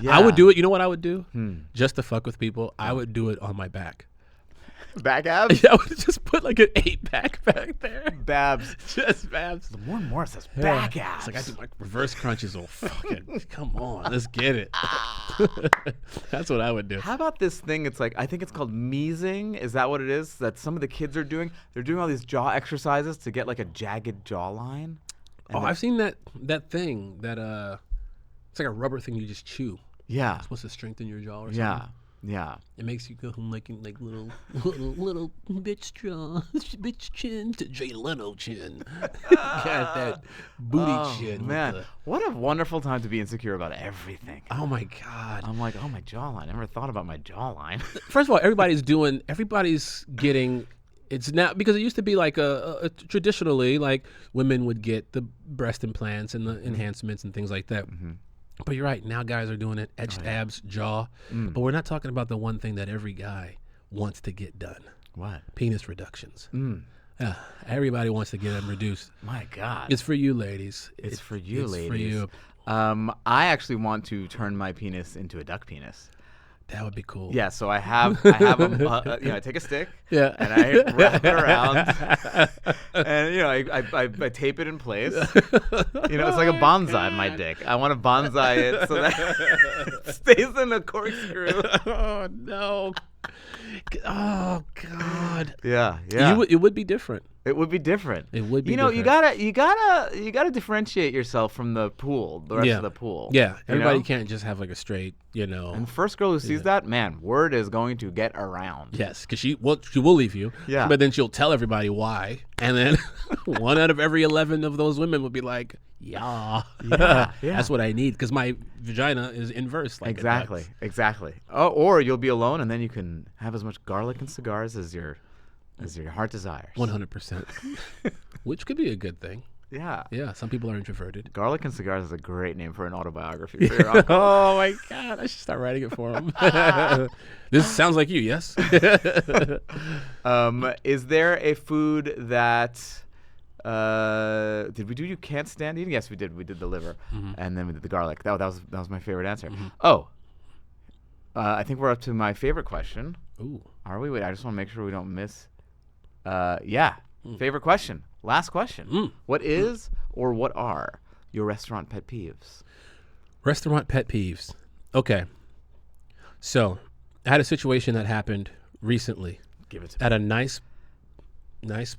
A: Yeah.
B: I would do it. You know what I would do? Just to fuck with people, I would do it on my back.
A: Back abs?
B: Yeah, I would just put like an 8-pack back there.
A: Babs.
B: Just babs.
A: Lamorne Morris has back abs.
B: It's like I do my reverse crunches. Oh, fucking, come on, let's get it. That's what I would do.
A: How about this thing? It's like, I think it's called measing. Is that what it is? That some of the kids are doing? They're doing all these jaw exercises to get like a jagged jawline.
B: I've seen that thing that it's like a rubber thing you just chew.
A: Yeah.
B: It's supposed to strengthen your jaw or something.
A: Yeah. Yeah.
B: It makes you go from like little bitch jaw, bitch chin to Jay Leno chin. Got that booty chin.
A: Man, what a wonderful time to be insecure about everything.
B: Oh my God.
A: I'm like, oh, my jawline. I never thought about my jawline.
B: First of all, everybody's getting It's now because it used to be like a traditionally like women would get the breast implants and the enhancements and things like that. But you're right. Now guys are doing it. Etched abs, jaw. But we're not talking about the one thing that every guy wants to get done.
A: What?
B: Penis reductions. Everybody wants to get them reduced.
A: My God.
B: It's for you, ladies.
A: It's for you, ladies.
B: For you.
A: I actually want to turn my penis into a duck penis.
B: That would be cool.
A: Yeah, so I have I take a stick,
B: Yeah,
A: and I wrap it around, and I tape it in place. It's like a bonsai, my dick. I want to bonsai it so that it stays in a corkscrew.
B: Oh no! Oh God!
A: Yeah.
B: It would be different.
A: It would be different.
B: It would be.
A: You gotta differentiate yourself from the pool, the rest of the pool.
B: Yeah, everybody can't just have like a straight,
A: And the first girl who sees that, man, word is going to get around.
B: Yes, because she will leave you.
A: Yeah.
B: But then she'll tell everybody why, and then 1 out of every 11 of those women will be like, yeah. That's what I need because my vagina is inverse. Like
A: Exactly. Oh, or you'll be alone, and then you can have as much garlic and cigars as your heart desires.
B: 100%. Which could be a good thing.
A: Yeah.
B: Yeah, some people are introverted.
A: Garlic and Cigars is a great name for an autobiography for your uncle.
B: Oh, my God. I should start writing it for him. This sounds like you, yes?
A: Is there a food that... did we do you can't stand eating? Yes, we did. We did the liver. And then we did the garlic. That was my favorite answer. Oh. I think we're up to my favorite question.
B: Ooh.
A: Are we? Wait, I just want to make sure we don't miss... Favorite question. Last question. What is or what are your restaurant pet peeves?
B: Restaurant pet peeves. Okay. So, I had a situation that happened recently.
A: Give it to me.
B: At a nice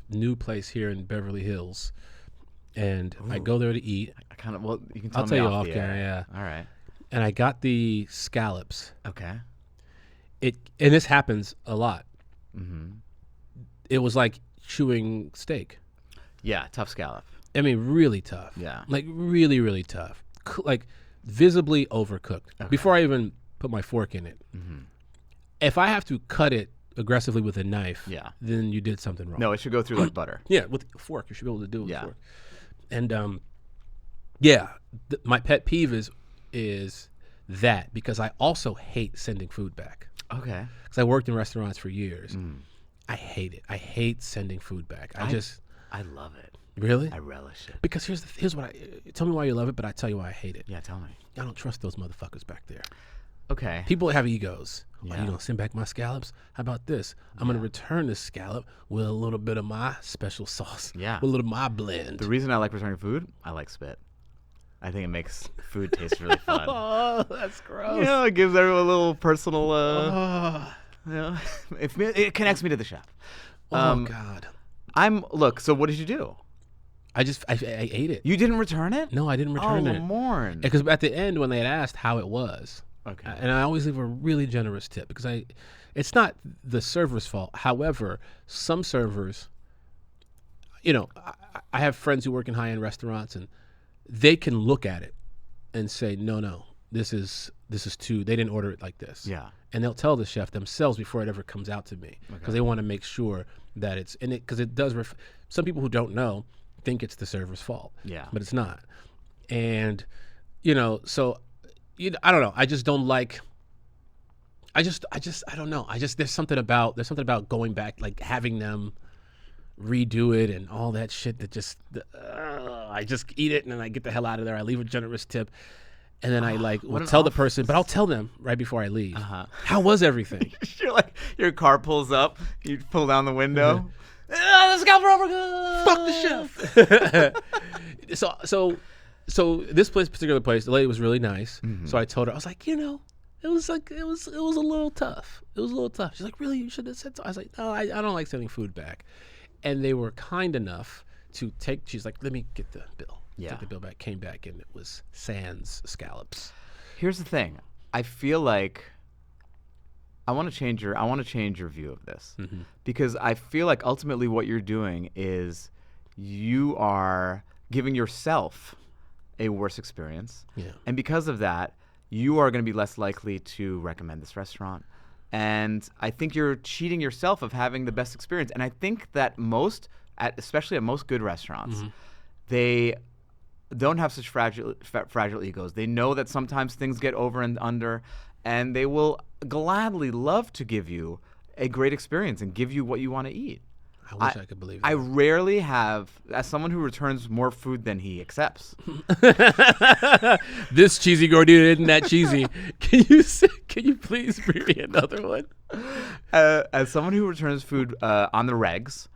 B: new place here in Beverly Hills. And I go there to eat.
A: I kind of, you can tell
B: I'll
A: me
B: tell you
A: off
B: off
A: the
B: camera,
A: air.
B: yeah.
A: All right.
B: And I got the scallops.
A: Okay.
B: And this happens a lot. It was like chewing steak.
A: Yeah, tough scallop.
B: I mean, really tough.
A: Yeah.
B: Like really, really tough. Like visibly overcooked.
A: Okay.
B: Before I even put my fork in it. If I have to cut it aggressively with a knife, then you did something wrong.
A: No, it should go through like butter.
B: Yeah, with a fork. You should be able to do it with a fork. And my pet peeve is that because I also hate sending food back.
A: Okay.
B: Because I worked in restaurants for years. I hate it. I hate sending food back.
A: I love it.
B: Really?
A: I relish it.
B: Because here's what tell me why you love it, but I tell you why I hate it.
A: Yeah, tell me.
B: I don't trust those motherfuckers back there.
A: Okay.
B: People have egos.
A: Yeah.
B: Oh, you gonna send back my scallops? How about this? I'm gonna return this scallop with a little bit of my special sauce.
A: Yeah.
B: With a little of my blend.
A: The reason I like returning food, I like spit. I think it makes food taste really fun.
B: Oh, that's gross.
A: It gives everyone a little personal. It connects me to the chef.
B: God.
A: Look. So what did you do?
B: I ate it.
A: You didn't return it?
B: No, I didn't return it.
A: Lamorne.
B: Because at the end, when they had asked how it was,
A: okay,
B: and I always leave a really generous tip because it's not the server's fault. However, some servers, I have friends who work in high-end restaurants, and they can look at it and say, no, this is too. They didn't order it like this.
A: Yeah.
B: And they'll tell the chef themselves before it ever comes out to me because they want to make sure that it's in it because it does. Some people who don't know think it's the server's fault.
A: Yeah.
B: But it's not. And so I don't know. I just don't like. I don't know. There's something about going back, like having them redo it and all that shit that I just eat it and then I get the hell out of there. I leave a generous tip. And then I will tell the person, but I'll tell them right before I leave. How was everything? Your
A: car pulls up, you pull down the window. The scalper over good.
B: Fuck the chef. So this particular place, the lady was really nice. So I told her, I was like, it was a little tough. It was a little tough. She's like, really? You should have said so. I was like, no, I don't like sending food back. And they were kind enough to she's like, let me get the bill.
A: Yeah.
B: Took the bill back, came back, and it was sans scallops.
A: Here's the thing. I feel like I want to change your view of this because I feel like ultimately what you're doing is you are giving yourself a worse experience.
B: Yeah.
A: And because of that, you are going to be less likely to recommend this restaurant. And I think you're cheating yourself of having the best experience. And I think that especially at most good restaurants, they don't have such fragile egos. They know that sometimes things get over and under, and they will gladly love to give you a great experience and give you what you want to eat.
B: I wish I could believe that.
A: I rarely have, as someone who returns more food than he accepts.
B: This cheesy gordita isn't that cheesy. Can you please bring me another one?
A: As someone who returns food on the regs,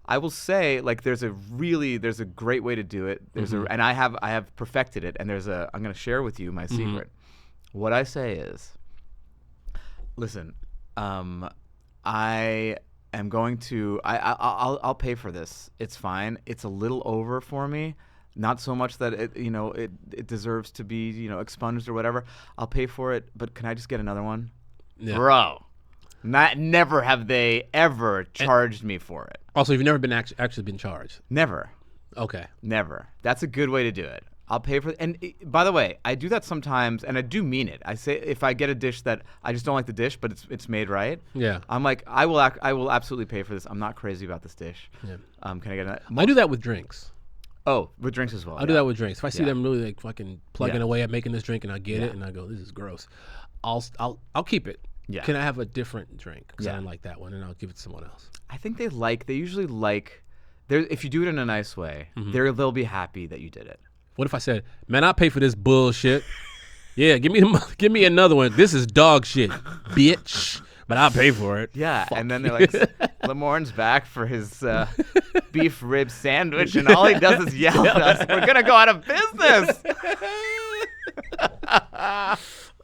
A: I will say, like, there's a great way to do it. And I have perfected it. And I'm going to share with you my secret. What I say is, listen, I am going to. I'll pay for this. It's fine. It's a little over for me. Not so much that it deserves to be expunged or whatever. I'll pay for it. But can I just get another one, bro? Never have they ever charged me for it.
B: Also, you've never been actually been charged.
A: Never.
B: Okay.
A: Never. That's a good way to do it. I'll pay for it. And by the way, I do that sometimes, and I do mean it. I say if I get a dish that I just don't like the dish, but it's made right.
B: Yeah.
A: I'm like, I will absolutely pay for this. I'm not crazy about this dish.
B: Yeah.
A: Can I get another?
B: I do that with drinks.
A: Oh, with drinks as well.
B: I do that with drinks. If I see them really like fucking plugging away at making this drink, and I get it, and I go, this is gross, I'll keep it.
A: Yeah.
B: Can I have a different drink? Because I didn't like that one, and I'll give it to someone else.
A: I think they usually like, if you do it in a nice way, they'll be happy that you did it.
B: What if I said, man, I'll pay for this bullshit. Yeah, give me another one. This is dog shit, bitch. But I'll pay for it.
A: Yeah, and then they're like, Lamorne's back for his beef rib sandwich, and all he does is yell at us. We're going to go out of business.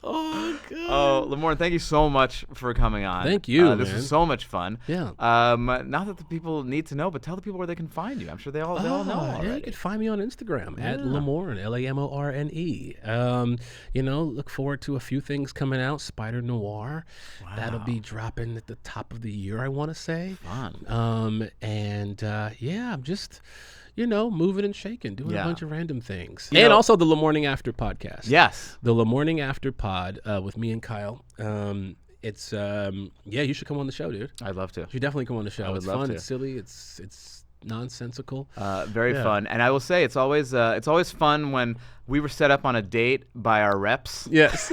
B: Oh, God.
A: Oh, Lamorne, thank you so much for coming on.
B: Thank you,
A: This was so much fun.
B: Yeah.
A: Not that the people need to know, but tell the people where they can find you. I'm sure they all know already.
B: Yeah, you can find me on Instagram at Lamorne, Lamorne. Look forward to a few things coming out. Spider Noir. Wow. That'll be dropping at the top of the year, I want to say.
A: Fun.
B: I'm just... moving and shaking, doing a bunch of random things. Also the Lamorning After podcast.
A: Yes.
B: The Lamorning After pod with me and Kyle. It's you should come on the show, dude.
A: I'd love to.
B: You should definitely come on the show.
A: It's
B: fun,
A: to.
B: it's silly, it's nonsensical.
A: Very fun. And I will say it's always fun when we were set up on a date by our reps.
B: Yes.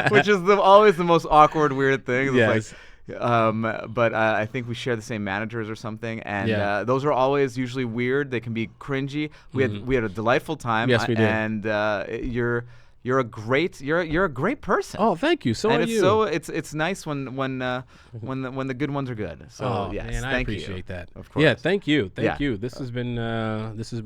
A: Which is always the most awkward, weird thing.
B: Yes.
A: But I think we share the same managers or something, and those are always usually weird. They can be cringy. We had a delightful time.
B: Yes, we did.
A: And you're a great person.
B: Oh, thank you. So
A: and
B: are you.
A: It's nice when the good ones are good. So yes,
B: man, I
A: thank
B: appreciate
A: you.
B: that.
A: Of course.
B: Yeah, thank you. Thank you. This has been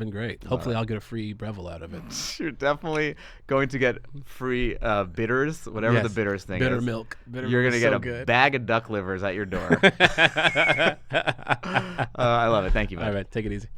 B: great. Hopefully, I'll get a free Breville out of it.
A: You're definitely going to get free bitters, whatever the bitters thing
B: bitter
A: is.
B: Milk.
A: You're going to get a bag of duck livers at your door. I love it. Thank you, man.
B: All right, take it easy.